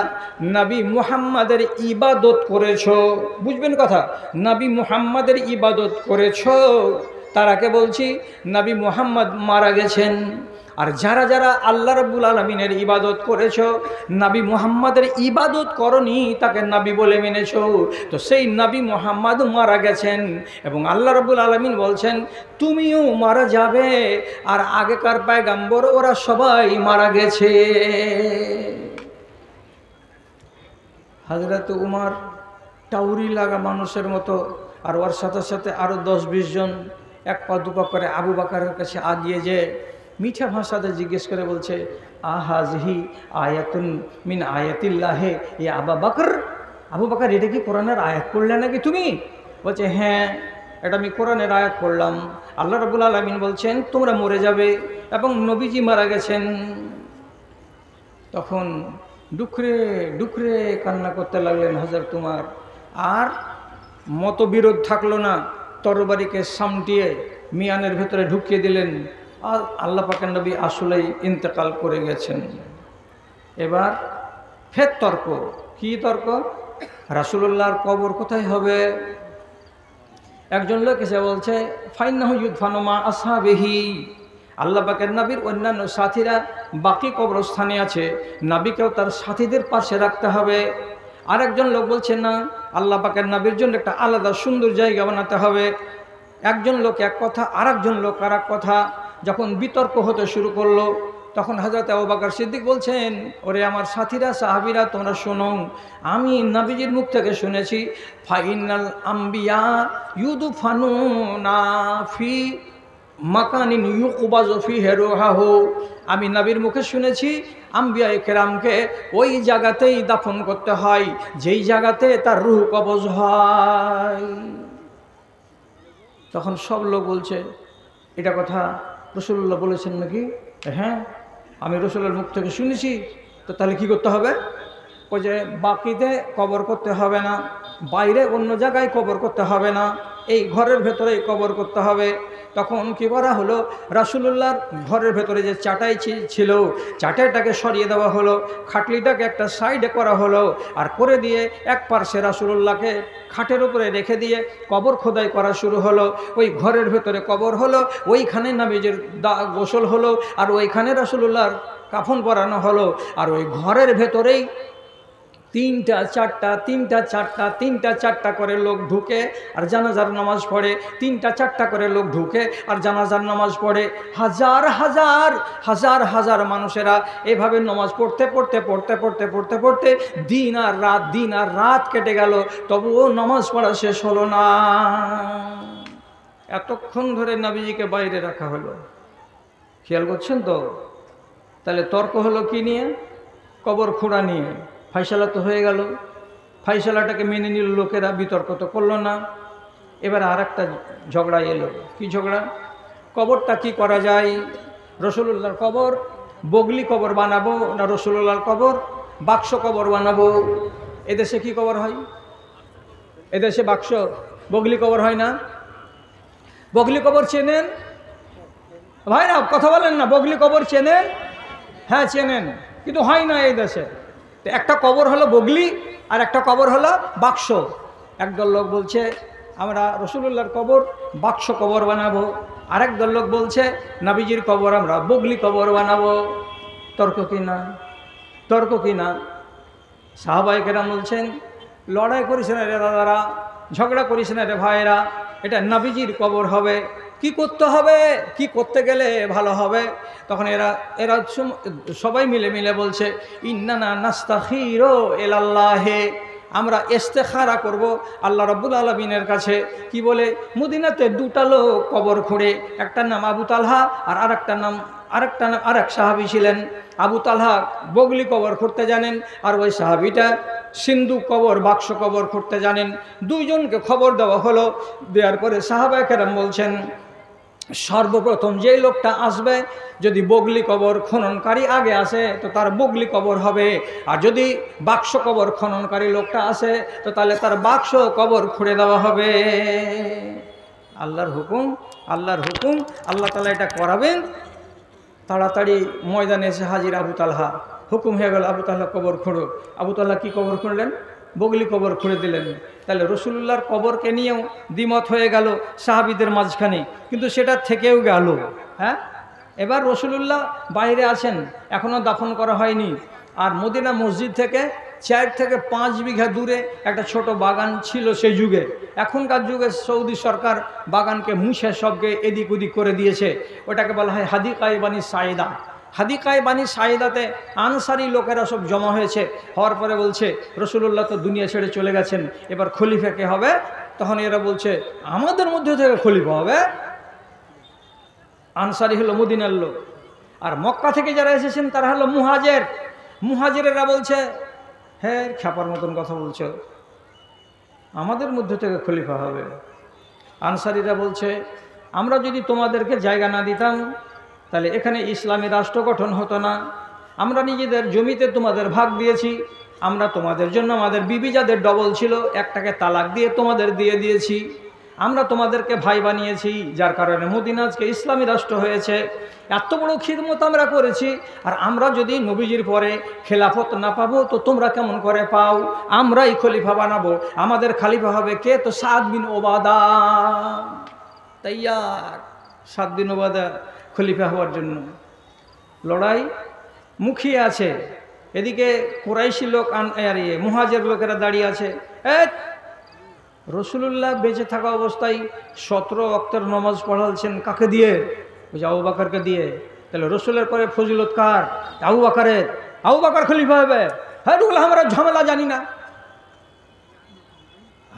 নবী মুহাম্মাদের ইবাদত করেছো, বুঝবেন কথা, নবী মুহাম্মাদের ইবাদত করেছো, তারাকে বলছি নবী মুহাম্মদ মারা গেছেন। আর যারা যারা আল্লাহ রাব্বুল আলামিনের ইবাদত করেছো, নবী মুহাম্মাদের ইবাদত করনি, তাকে নবী বলে মেনেছো, তো সেই নবী মুহাম্মদ মারা গেছেন। এবং আল্লাহ রাব্বুল আলামিন বলছেন তুমিও মারা যাবে, আর আগেকার পয়গম্বর ওরা সবাই মারা গেছে। হযরত উমর টাউরি লাগা মানুষের মতো, আর ওর সাথে সাথে আরও 10-20 জন 1 পা 2 পা করে আবু বকরের কাছে আগিয়ে যে মিঠা ভাষাতে জিজ্ঞেস করে বলছে, আহাযিহি আয়াতুন মিন আয়াতিল্লাহি ইয়া আবু বকর। আবু বকর, এটা কি কোরআনের আয়াত পড়লে নাকি তুমি? বলছে হ্যাঁ, এটা আমি কোরআনের আয়াত পড়লাম। আল্লাহ রাব্বুল আলামিন বলছেন তোমরা মরে যাবে এবং নবীজি মারা গেছেন। তখন ডুকরে ডুকরে কান্না করতে লাগলেন হযরত উমর। আর মতবিরোধ থাকলো না, তরবারিকে সামটিয়ে মিয়ানের ভেতরে ঢুকিয়ে দিলেন। আর আল্লাহ পাকের নবী আসলেই ইন্তেকাল করে গেছেন। এবার ফের তর্ক, কি তর্ক? রাসূলুল্লাহর কবর কোথায় হবে? একজন লোক এসে বলছে ফাইন্নাহু ইউদফানু মা আসহাবিহি, আল্লাহ পাকের নবীর অন্যান্য সাথীরা বাকি কবরস্থানে আছে, নবীকেও তার সাথীদের পাশে রাখতে হবে। আরেকজন লোক বলছে না, আল্লাহ পাকের নবীর জন্য একটা আলাদা সুন্দর জায়গা বানাতে হবে। একজন লোক এক কথা, আরেকজন লোক আর এক কথা। যখন বিতর্ক হতে শুরু করলো, তখন হযরত আবু বকর সিদ্দিক বলছেন, ওরে আমার সাথীরা, সাহাবীরা, তোমরা শোনো, আমি নবীজির মুখ থেকে শুনেছি ফাইনাল আম্বিয়া ইউদফানুনা ফি মাকানিন ইউকবাযু ফিহি রূহুহু। আমি নবীর মুখে শুনেছি আম্বিয়ায়ে কেরামকে ওই জায়গাতেই দাফন করতে হয় যেই জায়গাতে তার রূহ কবজ হয়। তখন সব লোক বলছে এটা কথা রাসূলুল্লাহ বলেছেন নাকি? হ্যাঁ, আমি রাসূলের মুখ থেকে শুনেছি। তো তাহলে কি করতে হবে? ওই যে বাকিতে কবর করতে হবে না, বাইরে অন্য জায়গায় কবর করতে হবে না, এই ঘরের ভেতরেই কবর করতে হবে। তখন কি করা হলো, রাসূলুল্লাহর ঘরের ভেতরে যে চাটাই ছিল, চাটাইটাকে সরিয়ে দেওয়া হলো, খাটলিটাকে একটা সাইডে করা হলো, আর করে দিয়ে এক পার্শ্বে রাসূলুল্লাহকে খাটের উপরে রেখে দিয়ে কবর খোদাই করা শুরু হলো। ওই ঘরের ভেতরে কবর হলো, ওইখানে নবীজির গোসল হলো, আর ওইখানে রাসূলুল্লাহর কাফন পরানো হলো। আর ওই ঘরের ভেতরেই 3টা 4টা 3টা 4টা 3টা 4টা করে লোক ঢুকে আর জানাজার নামাজ পড়ে, 3টা 4টা করে লোক ঢুকে আর জানাজার নামাজ পড়ে। হাজার হাজার হাজার হাজার মানুষেরা এভাবে নামাজ পড়তে পড়তে পড়তে পড়তে পড়তে পড়তে দিন আর রাত কেটে গেল, তবুও নামাজ পড়া শেষ হলো না। এতক্ষণ ধরে নবীজিকে বাইরে রাখা হলো, খেয়াল করছেন তো? তাহলে তর্ক হলো কি নিয়ে? কবর খোঁড়া নিয়ে। ফাইসালা তো হয়ে গেল, ফাইসালাটাকে মেনে নিল লোকেরা, বিতর্ক তো করলো না। এবার আর একটা ঝগড়া এলো। কি ঝগড়া? কবরটা কি করা যায়? রাসূলুল্লাহর কবর বগলি কবর বানাবো না রাসূলুল্লাহর কবর বাক্স কবর বানাবো? এদেশে কি কবর হয়? এদেশে বাক্স বগলি কবর হয় না? বগলি কবর চেনেন ভাইরা? কথা বলেন না, বগলি কবর চেনেন? হ্যাঁ চেনেন, কিন্তু হয় না এই দেশে। তো একটা কবর হলো বগলি আর একটা কবর হলো বাক্স। একদল লোক বলছে আমরা রসুলুল্লাহর কবর বাক্স কবর বানাবো, আরেক দল লোক বলছে নবীজির কবর আমরা বগলি কবর বানাবো। তর্ক কিনা? তর্ক কিনা? সাহাবায়ে কেরাম বলছেন লড়াই করিস না রে দাদারা, ঝগড়া করিস না রে ভাইরা, এটা নবীজির কবর হবে। কি করতে হবে, কি করতে গেলে ভালো হবে? তখন এরা এরা সবাই মিলে মিলে বলছে ইন্নানা নাস্তাখিরু ইলাল্লাহি, আমরা ইস্তেখারা করব আল্লাহ রাব্বুল আলামিনের কাছে। কি বলে? মদিনাতে দুটা লোক কবর খুঁড়ে, একটার নাম আবু তালহা আর আরেকটার নাম আরেক সাহাবী ছিলেন। আবু তালহা বগলি কবর খুঁড়তে জানেন, আর ওই সাহাবীটা সিন্ধু কবর বাক্স কবর খুঁড়তে জানেন। দুইজনকে খবর দেওয়া হলো। দেওয়ার পরে সাহাবায়ে কেরাম বলছেন সর্বপ্রথম যে লোকটা আসবে, যদি বগলি কবর খননকারী আগে আসে তো তার বগলি কবর হবে, আর যদি বাক্স কবর খননকারী লোকটা আসে তো তাহলে তার বাক্স কবর খুঁড়ে দেওয়া হবে। আল্লাহর হুকুম, আল্লাহর হুকুম, আল্লাহ তাআলা এটা করাবেন। তাড়াতাড়ি ময়দানে এসে হাজির আবু তালহা। হুকুম হয়ে গেল আবু তালহা কবর খুঁড়ো। আবু তালহা কি কবর খুঁড়লেন? বগলি কবর খুঁড়ে দিলেন। তাহলে রসুলুল্লাহর কবরকে নিয়েও দ্বিমত হয়ে গেল সাহাবীদের মাঝখানে, কিন্তু সেটা থেকেও গেল। হ্যাঁ, এবার রসুলুল্লাহ বাইরে আছেন, এখনও দাফন করা হয়নি। আর মদিনা মসজিদ থেকে 4 থেকে 5 বিঘা দূরে একটা ছোট বাগান ছিল সেই যুগে। এখনকার যুগে সৌদি সরকার বাগানকে মুছে সবকে এদিক ওদিক করে দিয়েছে। ওটাকে বলা হয় হাদিকায়ে বানি সাইদা। হাদিকায়ে বানি সাইদাতে আনসারি লোকেরা সব জমা হয়েছে। হওয়ার পরে বলছে রসুলুল্লাহ তো দুনিয়া ছেড়ে চলে গেছেন, এবার খলিফা কে হবে? তখন এরা বলছে আমাদের মধ্যে থেকে খলিফা হবে। আনসারি হলো মদিনার লোক, আর মক্কা থেকে যারা এসেছেন তারা হলো মুহাজির। মুহাজিরেরা বলছে হ্যাঁ খ্যাপার মতন কথা বলছো, আমাদের মধ্যে থেকে খলিফা হবে। আনসারিরা বলছে আমরা যদি তোমাদেরকে জায়গা না দিতাম তাহলে এখানে ইসলামী রাষ্ট্র গঠন হতো না। আমরা নিজেদের জমিতে তোমাদের ভাগ দিয়েছি, আমরা তোমাদের জন্য আমাদের বিবি যাদের ডবল ছিল একটাকে তালাক দিয়ে তোমাদের দিয়ে দিয়েছি, আমরা তোমাদেরকে ভাই বানিয়েছি, যার কারণে মদিনা আজকে ইসলামী রাষ্ট্র হয়েছে। এত বড় খিদমত আমরা করেছি, আর আমরা যদি নবীজির পরে খেলাফত না পাবো তো তোমরা কেমন করে পাও? আমরাই খলিফা বানাবো। আমাদের খলিফা হবে কে? তো সাদ বিন ওবাদা। তাইয়ার সাদ বিন ওবাদা খলিফা হওয়ার জন্য লড়াই মুখিয়ে আছে। এদিকে কুরাইশি লোক মুহাজির লোকেরা দাঁড়িয়ে আছে। রসুলুল্লাহ বেঁচে থাকা অবস্থায় 17 ওয়াক্তের নামাজ পড়ালছেন কাকে দিয়ে? ওই যে আবু বকরকে দিয়ে। তাহলে রসুলের পরে ফজিলত কার? আবু বকরের। আবু বকর খলিফা হবে। হ্যাঁ আমরা ঝামেলা জানি না,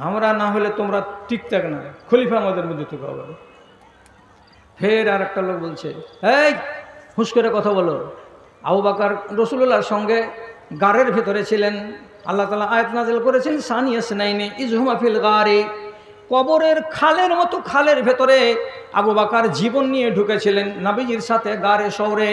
আমরা না হলে তোমরা ঠিক থাক না, খলিফা আমাদের মধ্যে থেকে হবে। ফের আর একটা লোক বলছে এই হুঁশ করে কথা বলো। আবু বকর রসুলুল্লাহর সঙ্গে গারের ভেতরে ছিলেন। আল্লাহ তাআলা আয়াত নাযিল করেছেন সানিয়া সুনাইনে ইজহুমা ফিল গারে, কবরের খালের মতো খালের ভেতরে আবু বকর জীবন নিয়ে ঢুকেছিলেন নবীজির সাথে গারে শহরে।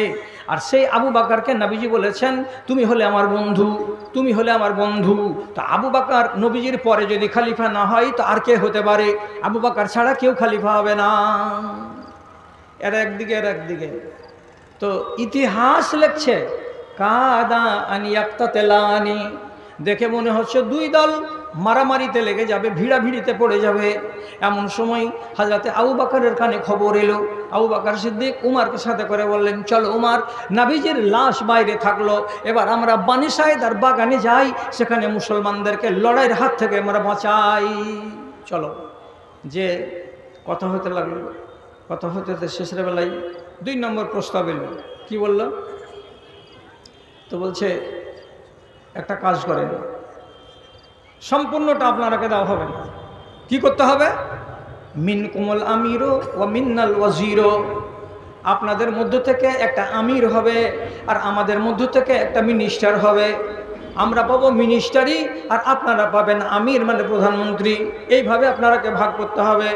আর সেই আবু বকরকে নবীজি বলেছেন তুমি হলে আমার বন্ধু, তুমি হলে আমার বন্ধু। তো আবু বকর নবীজির পরে যদি খলিফা না হয় তো আর কে হতে পারে? আবু বকর ছাড়া কেউ খলিফা হবে না। এর একদিকে এর একদিকে। তো ইতিহাস লেখছে কাদা আনি ইয়াক্তাতেলানি, দেখে মনে হচ্ছে দুই দল মারামারিতে লেগে যাবে, ভিড়াভিড়িতে পড়ে যাবে। এমন সময় হযরতে আবু বকরের কানে খবর এলো। আবু বকর সিদ্দিক উমারকে সাথে করে বললেন চলো উমার, নবীজির লাশ বাইরে থাকলো, এবার আমরা বানি সাইদার বাগানে যাই, সেখানে মুসলমানদেরকে লড়াইয়ের হাত থেকে আমরা বাঁচাই। চলো। যে কথা হতে লাগলো, কথা হতে শেষের বেলায় 2 নম্বর প্রস্তাব এলো। কি বলল? তো বলছে একটা কাজ করেন, সম্পূর্ণটা আপনারাকে দেওয়া হবে না। কি করতে হবে? মিনকুমুল আমিরু ওয়া মিন্নাল ওয়াজিরু, আপনাদের মধ্য থেকে একটা আমির হবে আর আমাদের মধ্য থেকে একটা মিনিস্টার হবে। আমরা পাবো মিনিস্টারি আর আপনারা পাবেন আমির মানে প্রধানমন্ত্রী। এইভাবে আপনারাকে ভাগ করতে হবে।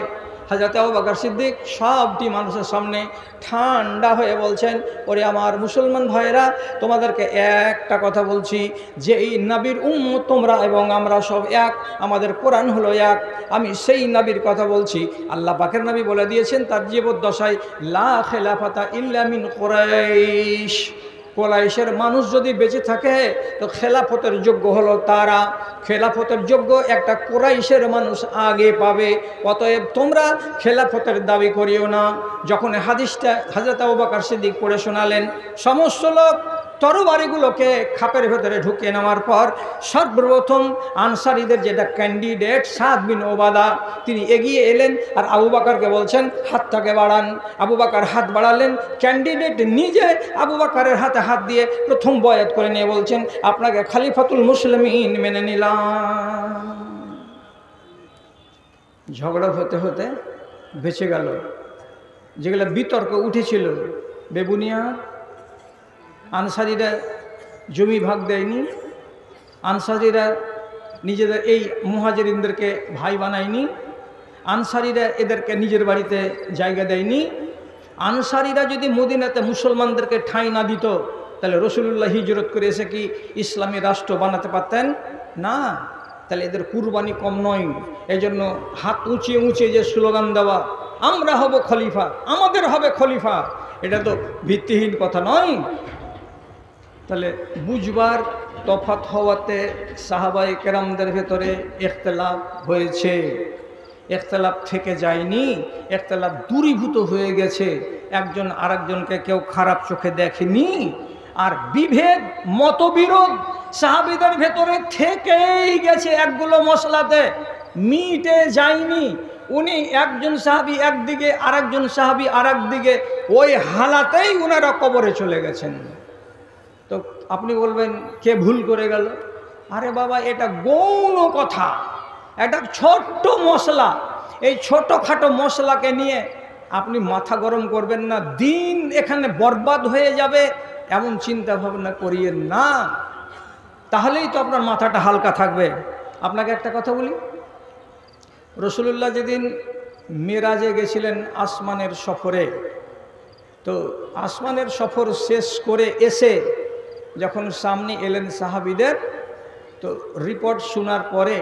হযরত আবু বকর সিদ্দিক সবটি মানুষের সামনে ঠান্ডা হয়ে বলছেন, ওরে আমার মুসলমান ভাইয়েরা, তোমাদেরকে একটা কথা বলছি যে এই নবীর উম্মত তোমরা এবং আমরা সব এক, আমাদের কোরআন হলো এক। আমি সেই নবীর কথা বলছি। আল্লাহ পাকের নবী বলে দিয়েছেন তার জীবদ্দশায়, লা খিলাফাতা ইল্লা মিন কুরাইশ। কুরাইশের মানুষ যদি বেঁচে থাকে তো খেলাফতের যোগ্য হলো তারা। খেলাফতের যোগ্য একটা কুরাইশের মানুষ আগে পাবে। অতএব তোমরা খেলাফতের দাবি করিও না। যখন হাদিসটা হযরত আবু বকর সিদ্দিক পড়ে শোনালেন, সমস্ত লোক তরবারিগুলোকে খাপের ভেতরে ঢুকিয়ে নেওয়ার পর সর্বপ্রথম আনসারীদের যেটা ক্যান্ডিডেট সাদ বিন ওবাদা, তিনি এগিয়ে এলেন আর আবু বকরকে বলছেন হাতটাকে বাড়ান। আবু বকর হাত বাড়ালেন। ক্যান্ডিডেট নিজে আবু বকরের হাতে হাত দিয়ে প্রথম বয়াত করে নিয়ে বলছেন, আপনাকে খলিফাতুল মুসলিমিন মেনে নিলাম। ঝগড়া হতে হতে বেঁচে গেল। যেগুলো বিতর্ক উঠেছিল বেবুনিয়া, আনসারীরা জমি ভাগ দেয়নি, আনসারীরা নিজেদের এই মুহাজিরিনদেরকে ভাই বানায়নি, আনসারীরা এদেরকে নিজের বাড়িতে জায়গা দেয়নি। আনসারীরা যদি মদিনাতে মুসলমানদেরকে ঠাঁই না দিত তাহলে রাসূলুল্লাহ হিজরত করে এসে কি ইসলামী রাষ্ট্র বানাতে পারতেন না? তাহলে এদের কুরবানি কম নয়। এই জন্য হাত উঁচিয়ে উঁচিয়ে যে স্লোগান দেওয়া, আমরা হব খলিফা, আমাদের হবে খলিফা, এটা তো ভিত্তিহীন কথা নয়। তাহলে বুঝবার তফাৎ হওয়াতে সাহাবায়ে কেরামদের ভেতরে ইখতিলাফ হয়েছে। ইখতিলাফ থেকে যায়নি, ইখতিলাফ দূরীভূত হয়ে গেছে। একজন আরেকজনকে কেউ খারাপ চোখে দেখেনি। আর বিভেদ মতবিরোধ সাহাবীদের ভেতরে থেকেই গেছে, একগুলো মশলাতে মিটে যায়নি। উনি একজন সাহাবী একদিকে, আরেকজন সাহাবী আরেক দিকে, ওই হালাতেই ওনারা কবরে চলে গেছেন। তো আপনি বলবেন কে ভুল করে গেল? আরে বাবা, এটা গৌণ কথা, একটা ছোট্ট মশলা। এই ছোটোখাটো মশলাকে নিয়ে আপনি মাথা গরম করবেন না, দিন এখানে বরবাদ হয়ে যাবে এমন চিন্তা ভাবনা করিয়েন না। তাহলেই তো আপনার মাথাটা হালকা থাকবে। আপনাকে একটা কথা বলি, রাসূলুল্লাহ যেদিন মেরাজে গেছিলেন আসমানের সফরে, তো আসমানের সফর শেষ করে এসে যখন সামনে এলেন সাহাবীদের, তো রিপোর্ট শোনার পরে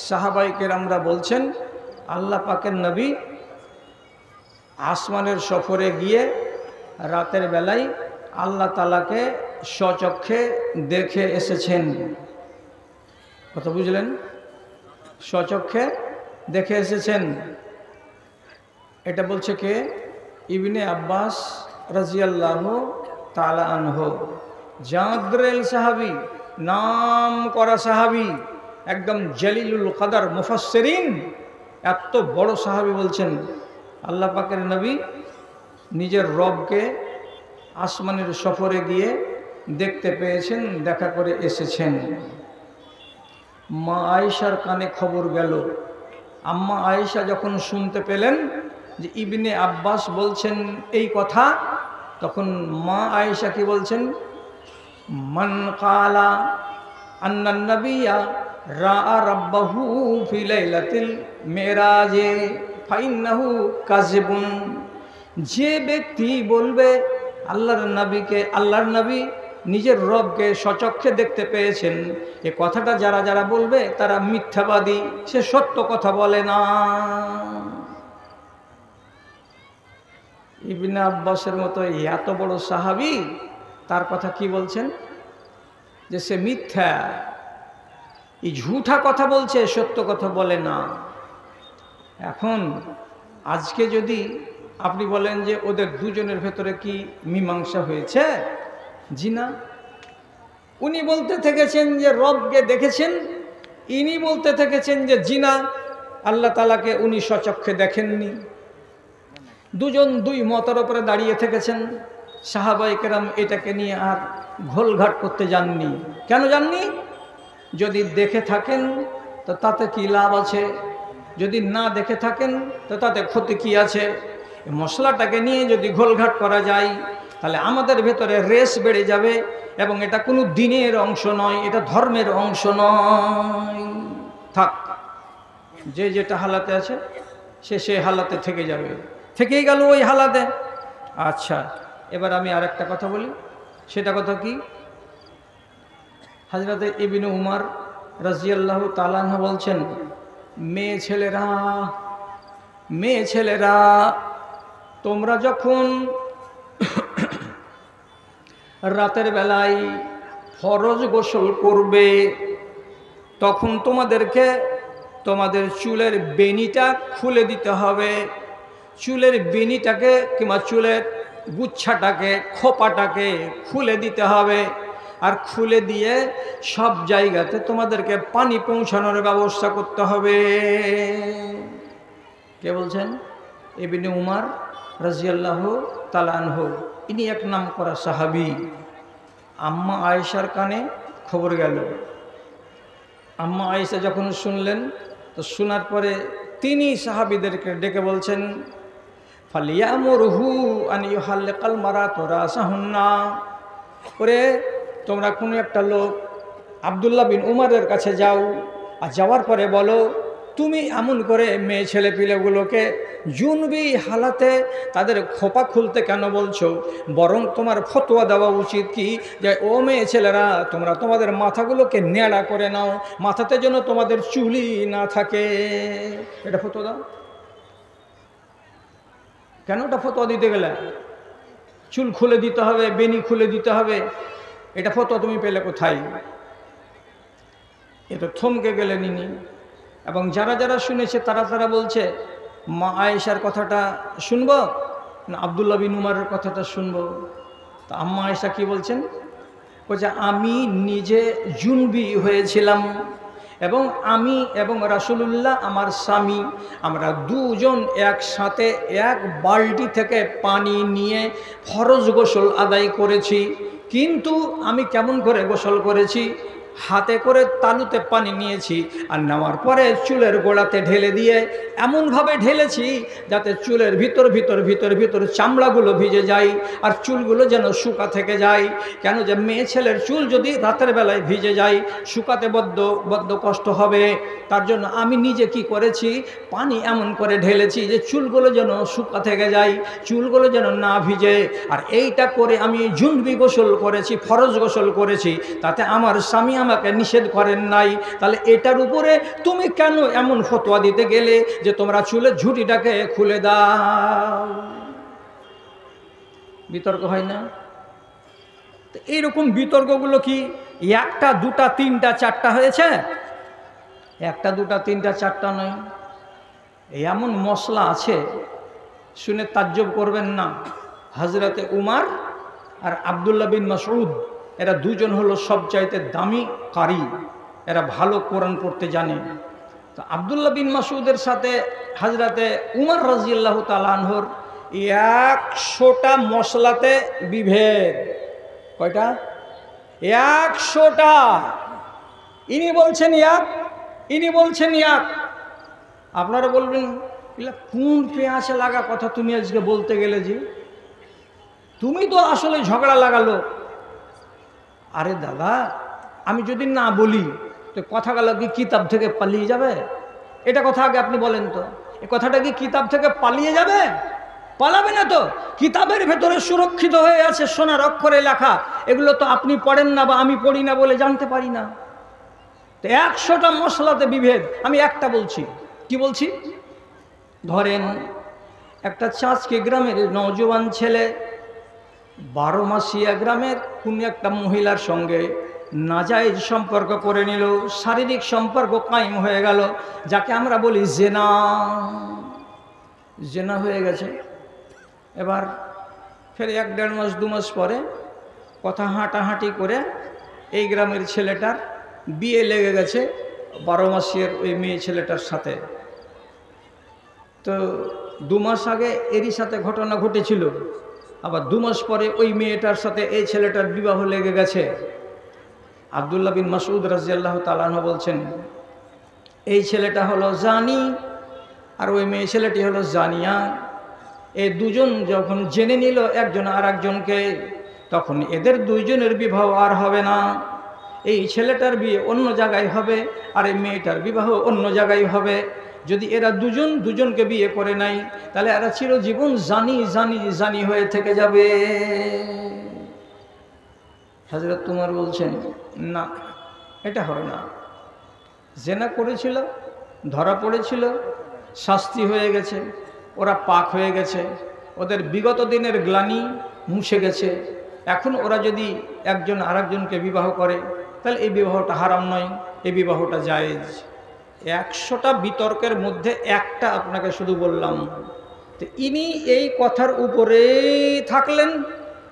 সাহাবায়ে কেরামরা বলছেন, আল্লাহ পাকের নবী আসমানের সফরে গিয়ে রাতের বেলায় আল্লাহ তাআলাকে স্বচক্ষে দেখে এসেছেন। কথা বুঝলেন? স্বচক্ষে দেখে এসেছেন। এটা বলছে কে? ইবনে আব্বাস রাদিয়াল্লাহু তাআলা আনহু, জাদরেল সাহাবী, নাম করা সাহাবী, একদম জলিলুল কদর মুফাসসিরিন, এত বড় সাহাবী বলছেন আল্লাহ পাকের নবী নিজের রবকে আসমানের সফরে গিয়ে দেখতে পেয়েছেন, দেখা করে এসেছেন। মা আয়েশার কানে খবর গেল। আম্মা আয়েশা যখন শুনতে পেলেন যে ইবনে আব্বাস বলছেন এই কথা, তখন মা আয়েশা কি বলছেন? মান কালা আন্নান নাবিয়্যা রাআ রাব্বাহু ফি লাইলাতিল মিরাজে ফাইন্নাহু কাযিবুন। যে ব্যক্তি বলবে আল্লাহর নবী নিজের রবকে স্বচক্ষে দেখতে পেয়েছেন, এ কথাটা যারা যারা বলবে তারা মিথ্যাবাদী, সে সত্য কথা বলে না। ইবনে আব্বাসের মতো এত বড় সাহাবী, তার কথা কি বলছেন? যে সে মিথ্যা, এই ঝুঠা কথা বলছে, সত্য কথা বলে না। এখন আজকে যদি আপনি বলেন যে ওদের দুজনের ভেতরে কি মীমাংসা হয়েছে? জি না। উনি বলতে থেকেছেন যে রবকে দেখেছেন, ইনি বলতে থেকেছেন যে জিনা, আল্লাহ তাআলাকে উনি স্বচক্ষে দেখেননি। দুজন দুই মতের উপরে দাঁড়িয়ে থেকেছেন। সাহাবায়ে কেরাম এটাকে নিয়ে আর ঘোলঘাট করতে যাননি। কেন যাননি? যদি দেখে থাকেন তো তাতে কি লাভ আছে, যদি না দেখে থাকেন তো তাতে ক্ষতি কি আছে? মশলাটাকে নিয়ে যদি ঘোলঘাট করা যায় তাহলে আমাদের ভেতরে রেস বেড়ে যাবে, এবং এটা কোনো দিনের অংশ নয়, এটা ধর্মের অংশ নয়। থাক, যে যেটা হালাতে আছে সে হালাতে থেকে যাবে, থেকেই গেল ওই হালাতে। আচ্ছা, এবার আমি আর একটা কথা বলি। সেটা কথা কি? হযরতে ইবনে উমর রাদিয়াল্লাহু তাআলা আনহু বলছেন, মেয়ে ছেলেরা তোমরা যখন রাতের বেলায় ফরজ গোসল করবে, তখন তোমাদেরকে তোমাদের চুলের বেনিটা খুলে দিতে হবে। চুলের বেনিটাকে কিংবা চুলের গুচ্ছাটাকে, খোপাটাকে খুলে দিতে হবে। আর খুলে দিয়ে সব জায়গাতে তোমাদেরকে পানি পৌঁছানোর ব্যবস্থা করতে হবে। কে বলছেন? ইবনে উমর রাদিয়াল্লাহু তাআলা আনহু। ইনি এক নাম করা সাহাবী। আম্মা আয়েশার কানে খবর গেল। আম্মা আয়েশা যখন শুনলেন, তো শোনার পরে তিনি সাহাবীদেরকে ডেকে বলছেন, ফালিয়ামুরহু আন ইউহাল্লিকাল মারাতু রাসাহুন্না। ওরে, তোমরা কোনো একটা লোক আব্দুল্লাহ বিন উমরের কাছে যাও, আর যাওয়ার পরে বলো, তুমি এমন করে মেয়ে ছেলে পিলেগুলোকে জুনবি হালাতে তাদের খোপা খুলতে কেন বলছো? বরং তোমার ফতোয়া দেওয়া উচিত কি যে ও মেয়ে ছেলেরা, তোমরা তোমাদের মাথাগুলোকে নেড়া করে নাও, মাথাতে যেন তোমাদের চুলই না থাকে। এটা ফতোয়া দাও। কেন এটা ফতোয়া দিতে গেলে? চুল খুলে দিতে হবে, বেনি খুলে দিতে হবে, এটা ফতোয়া তুমি পেলে কোথায়? এটা থমকে গেলেন ইনি। এবং যারা যারা শুনেছে তারা বলছে, মা আয়েশার কথাটা শুনবো না আব্দুল্লাহ বিন উমরের কথাটা শুনবো? তা আম্মা আয়েশা কি বলছেন? বলছে, আমি নিজে জুনবি হয়েছিলাম এবং আমি এবং রাসূলুল্লাহ আমার স্বামী, আমরা দুজন একসাথে এক বালতি থেকে পানি নিয়ে ফরজ গোসল আদায় করেছি। কিন্তু আমি কেমন করে গোসল করেছি? হাতে করে তালুতে পানি নিয়েছি, আর নেওয়ার পরে চুলের গোড়াতে ঢেলে দিয়ে এমনভাবে ঢেলেছি যাতে চুলের ভিতর চামড়াগুলো ভিজে যায় আর চুলগুলো যেন শুকা থেকে যায়। কেন যে মেয়ে ছেলের চুল যদি রাতের বেলায় ভিজে যায়, শুকাতে বড্ড কষ্ট হবে। তার জন্য আমি নিজে কি করেছি, পানি এমন করে ঢেলেছি যে চুলগুলো যেন শুকা থেকে যায়, চুলগুলো যেন না ভিজে। আর এইটা করে আমি জুনবি গোসল করেছি, ফরজ গোসল করেছি, তাতে আমার স্বামী আমাকে নিষেধ করেন নাই। তাহলে এটার উপরে তুমি কেন এমন ফতোয়া দিতে গেলে যে তোমরা চুলের ঝুঁটিটাকে খুলে দাও? বিতর্ক হয় না? তো এইরকম বিতর্কগুলো কি একটা, দুটা, তিনটা, চারটা হয়েছে? একটা, দুটা, তিনটা, চারটা নয়। এমন মশলা আছে, শুনে তাজ্জব করবেন না। হযরতে উমর আর আব্দুল্লাহ বিন মাসউদ, এরা দুজন হলো সবচাইতে দামি কারি, এরা ভালো কোরআন পড়তে জানে। তো আব্দুল্লাহ বিন মাসউদের সাথে হযরতে উমর রাদিয়াল্লাহু তাআলা আনহুর 100টা মশলাতে বিভেদ। কয়টা? 100টা। ইনি বলছেন এক, ইনি বলছেন এক। আপনারা বলবেন, কোন পেঁয়াজে লাগা কথা তুমি আজকে বলতে গেলে যে? তুমি তো আসলে ঝগড়া লাগালো। আরে দাদা, আমি যদি না বলি তো কথাগুলো কি কিতাব থেকে পালিয়ে যাবে? এটা কথা আগে আপনি বলেন তো, এই কথাটা কি কিতাব থেকে পালিয়ে যাবে? পালাবে না তো। কিতাবের ভেতরে সুরক্ষিত হয়ে আছে, সোনার অক্ষরে লেখা। এগুলো তো আপনি পড়েন না বা আমি পড়ি না বলে জানতে পারি না। তো 100টা মশলাতে বিভেদ। আমি একটা বলছি। কি বলছি? ধরেন একটা চাঁচকে গ্রামের নওজোয়ান ছেলে 12 মাসিয়া গ্রামের কোন একটা মহিলার সঙ্গে নাজায়েজ সম্পর্ক করে নিল, শারীরিক সম্পর্ক কায়েম হয়ে গেল, যাকে আমরা বলি জেনা। জেনা হয়ে গেছে। এবার ফের 1-1.5 মাস 2 মাস পরে কথা হাঁটাহাঁটি করে এই গ্রামের ছেলেটার বিয়ে লেগে গেছে 12 মাসের ওই মেয়ে ছেলেটার সাথে। তো 2 মাস আগে এরই সাথে ঘটনা ঘটেছিল, আবার 2 মাস পরে ওই মেয়েটার সাথে এই ছেলেটার বিবাহ লেগে গেছে। আব্দুল্লাহ বিন মাসউদ রাদিয়াল্লাহু তাআলা আনহু বলছেন, এই ছেলেটা হলো জানি আর ওই মেয়ে ছেলেটি হলো জানিয়া। এই দুজন যখন জেনে নিল একজন আর একজনকে, তখন এদের দুইজনের বিবাহ আর হবে না। এই ছেলেটার বিয়ে অন্য জায়গায় হবে আর এই মেয়েটার বিবাহ অন্য জায়গায় হবে। যদি এরা দুজনকে বিয়ে করে নাই তাহলে এরা চিরজীবন জানি হয়ে থেকে যাবে। হযরত উমর বলছেন না, এটা হয় না। জেনা করেছিল, ধরা পড়েছিল, শাস্তি হয়ে গেছে, ওরা পাক হয়ে গেছে, ওদের বিগত দিনের গ্লানি মুছে গেছে। এখন ওরা যদি একজন আরেকজনকে বিবাহ করে তাহলে এই বিবাহটা হারাম নয়, এই বিবাহটা জায়েজ। 100টা বিতর্কের মধ্যে একটা আপনাকে শুধু বললাম। তো ইনি এই কথার উপরেই থাকলেন,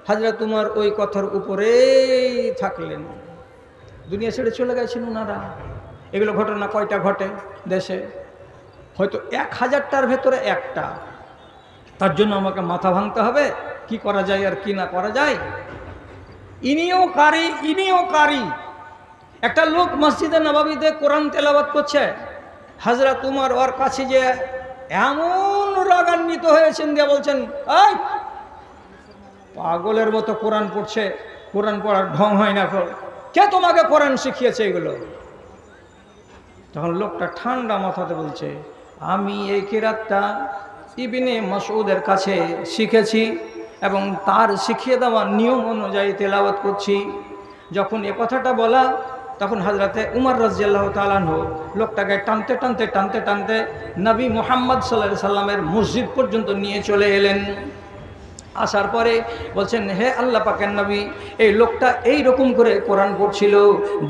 হযরত উমর ওই কথার উপরেই থাকলেন, দুনিয়া ছেড়ে চলে গেছেন ওনারা। এগুলো ঘটনা কয়টা ঘটে দেশে? হয়তো 1000টার ভেতরে একটা। তার জন্য আমাকে মাথা ভাঙতে হবে কি করা যায় আর কি না করা যায়। ইনিও কারি। একটা লোক মসজিদে নববীতে কোরআন তেলাওয়াত করছে, হযরত উমর ওর কাছে যে এমন রাগান্বিত হয়েছেন দিয়ে বলছেন, এই পাগলের মতো কোরআন পড়ছে, কোরআন পড়ার ঢং হয় না, কে তোমাকে কোরআন শিখিয়েছে এগুলো? তখন লোকটা ঠান্ডা মাথাতে বলছে, আমি এই কিরাতটা ইবনে মাসউদের কাছে শিখেছি এবং তার শিখিয়ে দেওয়া নিয়ম অনুযায়ী তেলাওয়াত করছি। যখন এ কথাটা বলা তখন হযরতে উমর রাদিয়াল্লাহু তাআলা আনহু লোকটাকে টানতে নবী মুহাম্মদ সাল্লাল্লাহু আলাইহি সাল্লামের মসজিদ পর্যন্ত নিয়ে চলে এলেন। আসার পরে বলছেন, হে আল্লাহ পাকের নবী, এই লোকটা এই রকম করে কোরআন পড়ছিল,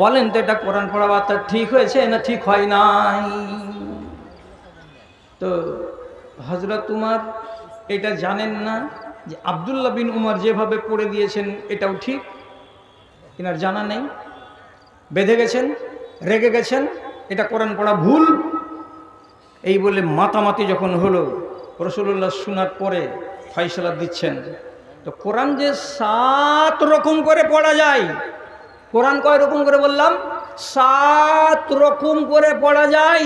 বলেন তো এটা কোরআন পড়া বার্তা ঠিক হয়েছে না ঠিক হয় নাই? তো হযরত উমর এটা জানেন না যে আব্দুল্লাহ বিন উমর যেভাবে পড়ে দিয়েছেন এটাও ঠিক, এনার জানা নেই। বেঁধে গেছেন, রেগে গেছেন, এটা কোরআন পড়া ভুল। এই বলে মাতামাতি যখন হলো, রাসূলুল্লাহ শোনার পরে ফয়সালা দিচ্ছেন। তো কোরআন যে 7 রকম করে পড়া যায়, কোরআন কয় রকম করে বললাম? 7 রকম করে পড়া যায়।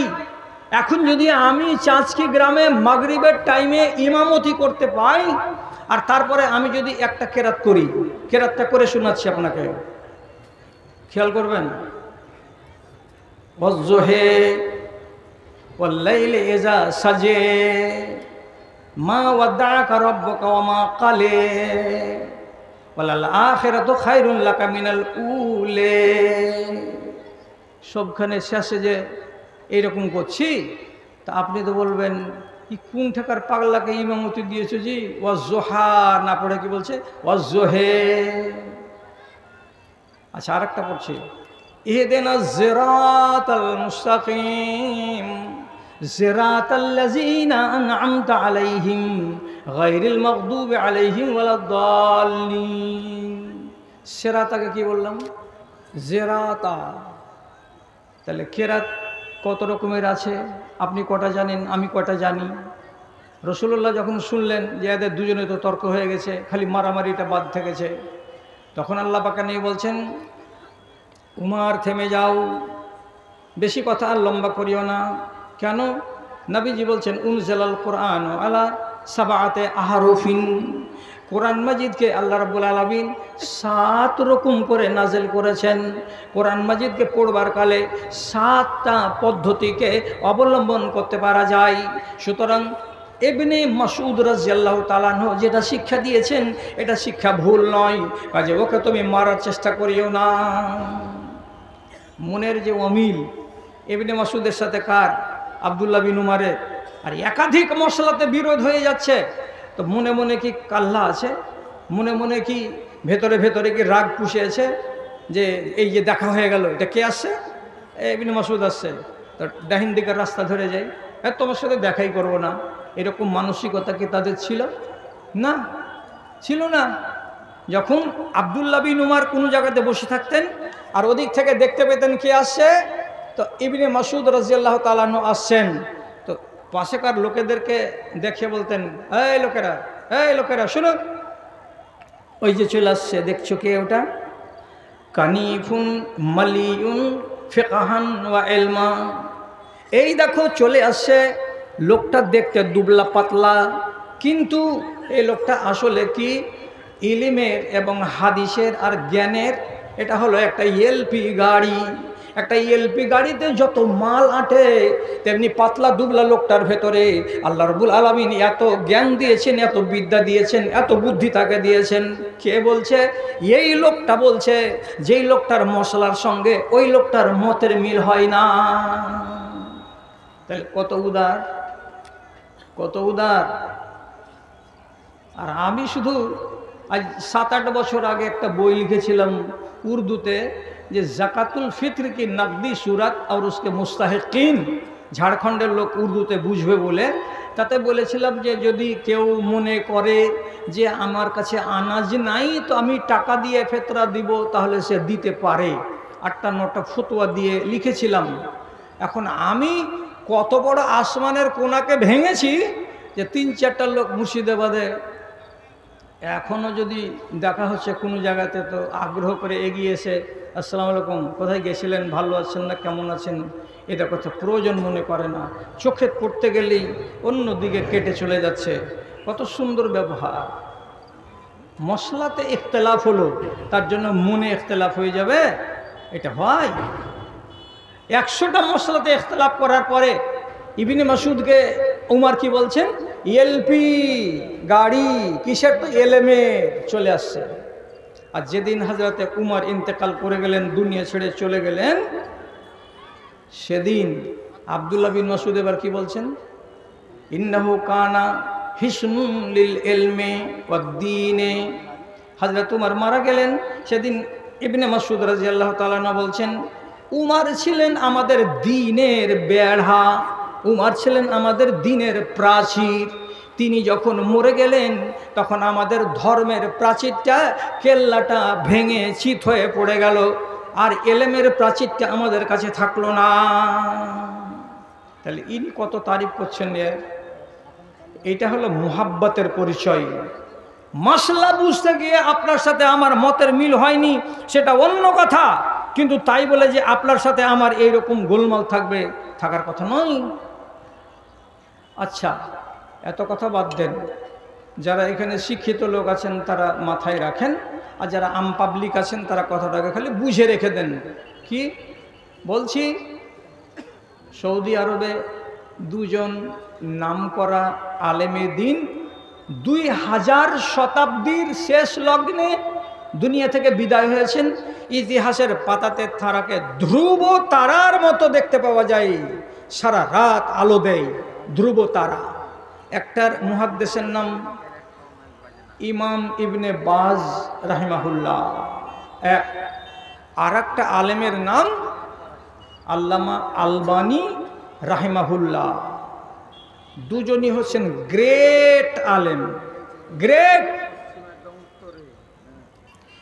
এখন যদি আমি চাঁচকি গ্রামে মাগরিবের টাইমে ইমামতি করতে পাই আর তারপরে আমি যদি একটা কেরাত করি, কেরাতটা করে শোনাচ্ছি আপনাকে, খেয়াল করবেন। ওয়াজ্জুহে ওয়াল্লাইলি ইযা সাজে মা ওয়াদ্দাআকা রাব্বুকা ওয়া মা ক্বালে ওয়ালাল আখিরাতু খায়রুন লাকা মিনাল উলে। সবখানে শেষে যে এইরকম করছি, তা আপনি তো বলবেন কি কোন ঠেকার পাগলাকে ইমামতি দিয়েছে জি? ওয়াজ্জুহা না পড়ে কি বলছে? ওয়াজ্জুহে। আচ্ছা, আরেকটা পড়ছি, ইহদিনাস সিরাতাল মুস্তাকিম সিরাতাল্লাযীনা আন'আমতা আলাইহিম গায়রিল মাগদুবি আলাইহিম ওয়ালাদ-দাল্লিন। সিরাতাকে কি বললাম? জিরাতা। তাহলে কেরাত কত রকমের আছে আপনি কটা জানেন, আমি কটা জানি? রাসূলুল্লাহ যখন শুনলেন যে এদের দুজনে তো তর্ক হয়ে গেছে, খালি মারামারিটা বাদ থেকেছে, তখন আল্লাহ পাক নিয়ে বলছেন, উমর থেমে যাও, বেশি কথা আর লম্বা করিও না। কেন? নবীজি বলছেন, উনজিলাল কুরআন আলা সাবআতি আহরুফিন। কোরআন মাজিদকে আল্লাহ রাব্বুল আলামিন 7 রকম করে নাজিল করেছেন। কোরআন মাজিদকে পড়বার কালে 7টা পদ্ধতিকে অবলম্বন করতে পারা যায়। সুতরাং ইবনে মাসউদ রাদিয়াল্লাহু তাআলা আনহু যেটা শিক্ষা দিয়েছেন এটা শিক্ষা ভুল নয়, কাজে ওকে তুমি মারার চেষ্টা করিও না। মনের যে অমিল ইবনে মাসউদের সাথে কার? আব্দুল্লাহ বিন উমরের। আর একাধিক মশলাতে বিরোধ হয়ে যাচ্ছে, তো মনে মনে কি কাল্লা আছে? মনে মনে কি ভেতরে ভেতরে কি রাগ পুষে আছে যে এই যে দেখা হয়ে গেল, এটা কে আসছে? ইবনে মাসউদ আসছে, তো ডাহিন দিকের রাস্তা ধরে যাই, তোমার সাথে দেখাই করব না, এরকম মানসিকতা কি তাদের ছিল? না, ছিল না। যখন আব্দুল্লাহ বিন উমর কোনো জায়গাতে বসে থাকতেন আর ওদিক থেকে দেখতে পেতেন কে আসছে, তো ইবনে মাসউদ রাদিয়াল্লাহু তাআলা আনহু আসছেন, তো পাশেকার লোকেদেরকে দেখে বলতেন, এই লোকেরা শোনো, ওই যে চলে আসছে, দেখছো কে ওটা? কানিফুন মালিউন ফিকহান ওয়া ইলমা। এই দেখো চলে আসছে, লোকটা দেখতে দুবলা পাতলা, কিন্তু এই লোকটা আসলে কি ইলমের এবং হাদিসের আর জ্ঞানের, এটা হলো একটা এলপি গাড়ি, একটা এলপি গাড়িতে যত মাল আঁটে তেমনি পাতলা দুবলা লোকটার ভেতরে আল্লাহ রাব্বুল আলামিন এত জ্ঞান দিয়েছেন, এত বিদ্যা দিয়েছেন, এত বুদ্ধি তাকে দিয়েছেন। কে বলছে? এই লোকটা বলছে, যেই লোকটার মশলার সঙ্গে ওই লোকটার মতের মিল হয় না। তাহলে কত উদার, কত উদার। আর আমি শুধু আজ 7-8 বছর আগে একটা বই লিখেছিলাম উর্দুতে, যে জাকাতুল ফিত্র কি নকদি সুরত আর উসকে মুস্তাহিকিন, ঝাড়খণ্ডের লোক উর্দুতে বুঝবে বলে। তাতে বলেছিলাম যে যদি কেউ মনে করে যে আমার কাছে আনাজ নাই তো আমি টাকা দিয়ে ফেতরা দিব, তাহলে সে দিতে পারে। 8টা-9টা ফতোয়া দিয়ে লিখেছিলাম। এখন আমি কত বড় আসমানের কোনাকে ভেঙেছি যে 3-4টা লোক মুর্শিদাবাদে এখনও যদি দেখা হচ্ছে কোনো জায়গাতে তো আগ্রহ করে এগিয়ে এসে আসসালামু আলাইকুম, কোথায় গেছিলেন, ভালো আছেন না, কেমন আছেন, এটা কথা প্রয়োজন মনে করে না। চোখে পড়তে গেলেই অন্যদিকে কেটে চলে যাচ্ছে। কত সুন্দর ব্যবহার। মশলাতে ইখতিলাফ হলো, তার জন্য মনে ইখতিলাফ হয়ে যাবে? এটা হয়? 100টা মশলাতে ইখতিলাফ করার পরে ইবনে মাসউদকে উমর কি বলছেন? এলপি গাড়ি কিসের? তো এলেমে চলে আসছে। আর যেদিন হযরতে উমর ইন্তেকাল করে গেলেন, দুনিয়া ছেড়ে চলে গেলেন, সেদিন আব্দুল্লাহ বিন মাসউদ এবার কি বলছেন? ইন্নাহু কানা হিসনুন লিল ইলমি ওয়াদ দ্বীনে। হযরত উমর মারা গেলেন, সেদিন ইবনে মাসউদ রাদিয়াল্লাহু তাআলা আনহু বলছেন, উমর ছিলেন আমাদের দ্বীনের বেড়া, উমর ছিলেন আমাদের দ্বীনের প্রাচীর। তিনি যখন মরে গেলেন তখন আমাদের ধর্মের প্রাচীরটা, কেল্লাটা ভেঙে চিত হয়ে পড়ে গেল, আর এলেমের প্রাচীরটা আমাদের কাছে থাকলো না। তাহলে ইনি কত তারিফ করছেন। এটা হলো মুহাব্বতের পরিচয়। মাসলা বুঝতে গিয়ে আপনার সাথে আমার মতের মিল হয়নি, সেটা অন্য কথা, কিন্তু তাই বলে যে আপনার সাথে আমার এইরকম গোলমাল থাকবে, থাকার কথা নয়। আচ্ছা, এত কথা বাদ দেন। যারা এখানে শিক্ষিত লোক আছেন তারা মাথায় রাখেন, আর যারা আম পাবলিক আছেন তারা কথাটাকে খালি বুঝে রেখে দেন। কি বলছি? সৌদি আরবে দুজন নামকরা আলেমে দ্বীন 2000 শতাব্দীর শেষ লগ্নে দুনিয়া থেকে বিদায় হয়েছেন। ইতিহাসের পাতাতে তারাকে ধ্রুব তারার মতো দেখতে পাওয়া যায়, সারা রাত আলো দেয়, ধ্রুব তারা। একটার মুহাদ্দিসের নাম ইমাম ইবনে বাজ রাহিমাহুল্লাহ, আর একটা আলেমের নাম আল্লামা আলবানী রাহিমাহুল্লাহ। দুজনই হচ্ছেন গ্রেট আলেম, গ্রেট।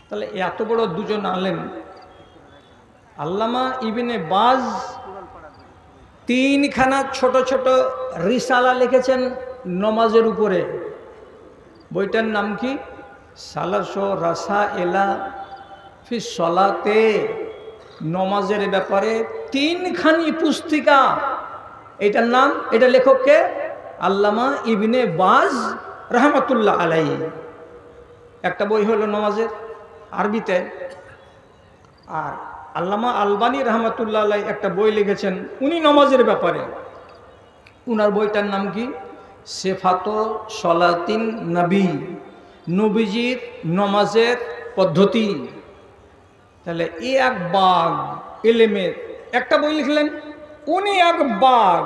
তাহলে এত বড় দুজন আলেম, আল্লামা ইবনে বাজ 3খানা ছোট ছোট রিসালা লিখেছেন নমাজের উপরে। বইটার নাম কি? সালাসো রাসায়েলা ফি সলাতে, নমাজের ব্যাপারে 3খানি পুস্তিকা। এটার নাম, এটা লেখককে আল্লামা ইবনে বাজ রাহমাতুল্লাহ আলাইহি। একটা বই হলো নমাজের আরবিতে, আর আল্লামা আলবানী রহমাতুল্লাহ আলাইহি একটা বই লিখেছেন উনি নমাজের ব্যাপারে। উনার বইটার নাম কি? সিফাতু সলাতিন নবী, নবীজির নমাজের পদ্ধতি। তাহলে এই এক বাগ এলেমের একটা বই লিখলেন, উনি এক বাগ,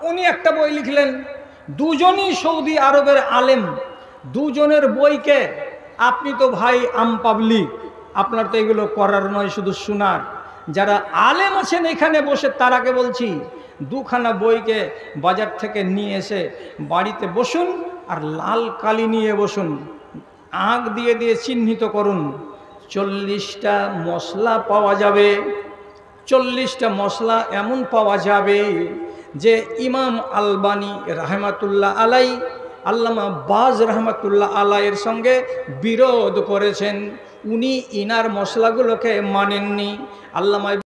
উনি একটা বই লিখলেন। দুজনই সৌদি আরবের আলেম, দুজনের বইকে আপনি তো ভাই আম পাবলিক, আপনার তো এগুলো করার নয়, শুধু শোনার। যারা আলেম আছেন এখানে বসে তারাকে বলছি, 2খানা বইকে বাজার থেকে নিয়ে এসে বাড়িতে বসুন, আর লাল কালি নিয়ে বসুন, আঁক দিয়ে দিয়ে চিহ্নিত করুন। 40টা মশলা পাওয়া যাবে, 40টা মশলা এমন পাওয়া যাবে যে ইমাম আলবানী রাহমাতুল্লাহ আলাইহি আল্লামা বাজ রহমাতুল্লাহ আলাইহির সঙ্গে বিরোধ করেছেন। উনি ইনার মশলাগুলোকে মানেননি। আল্লামা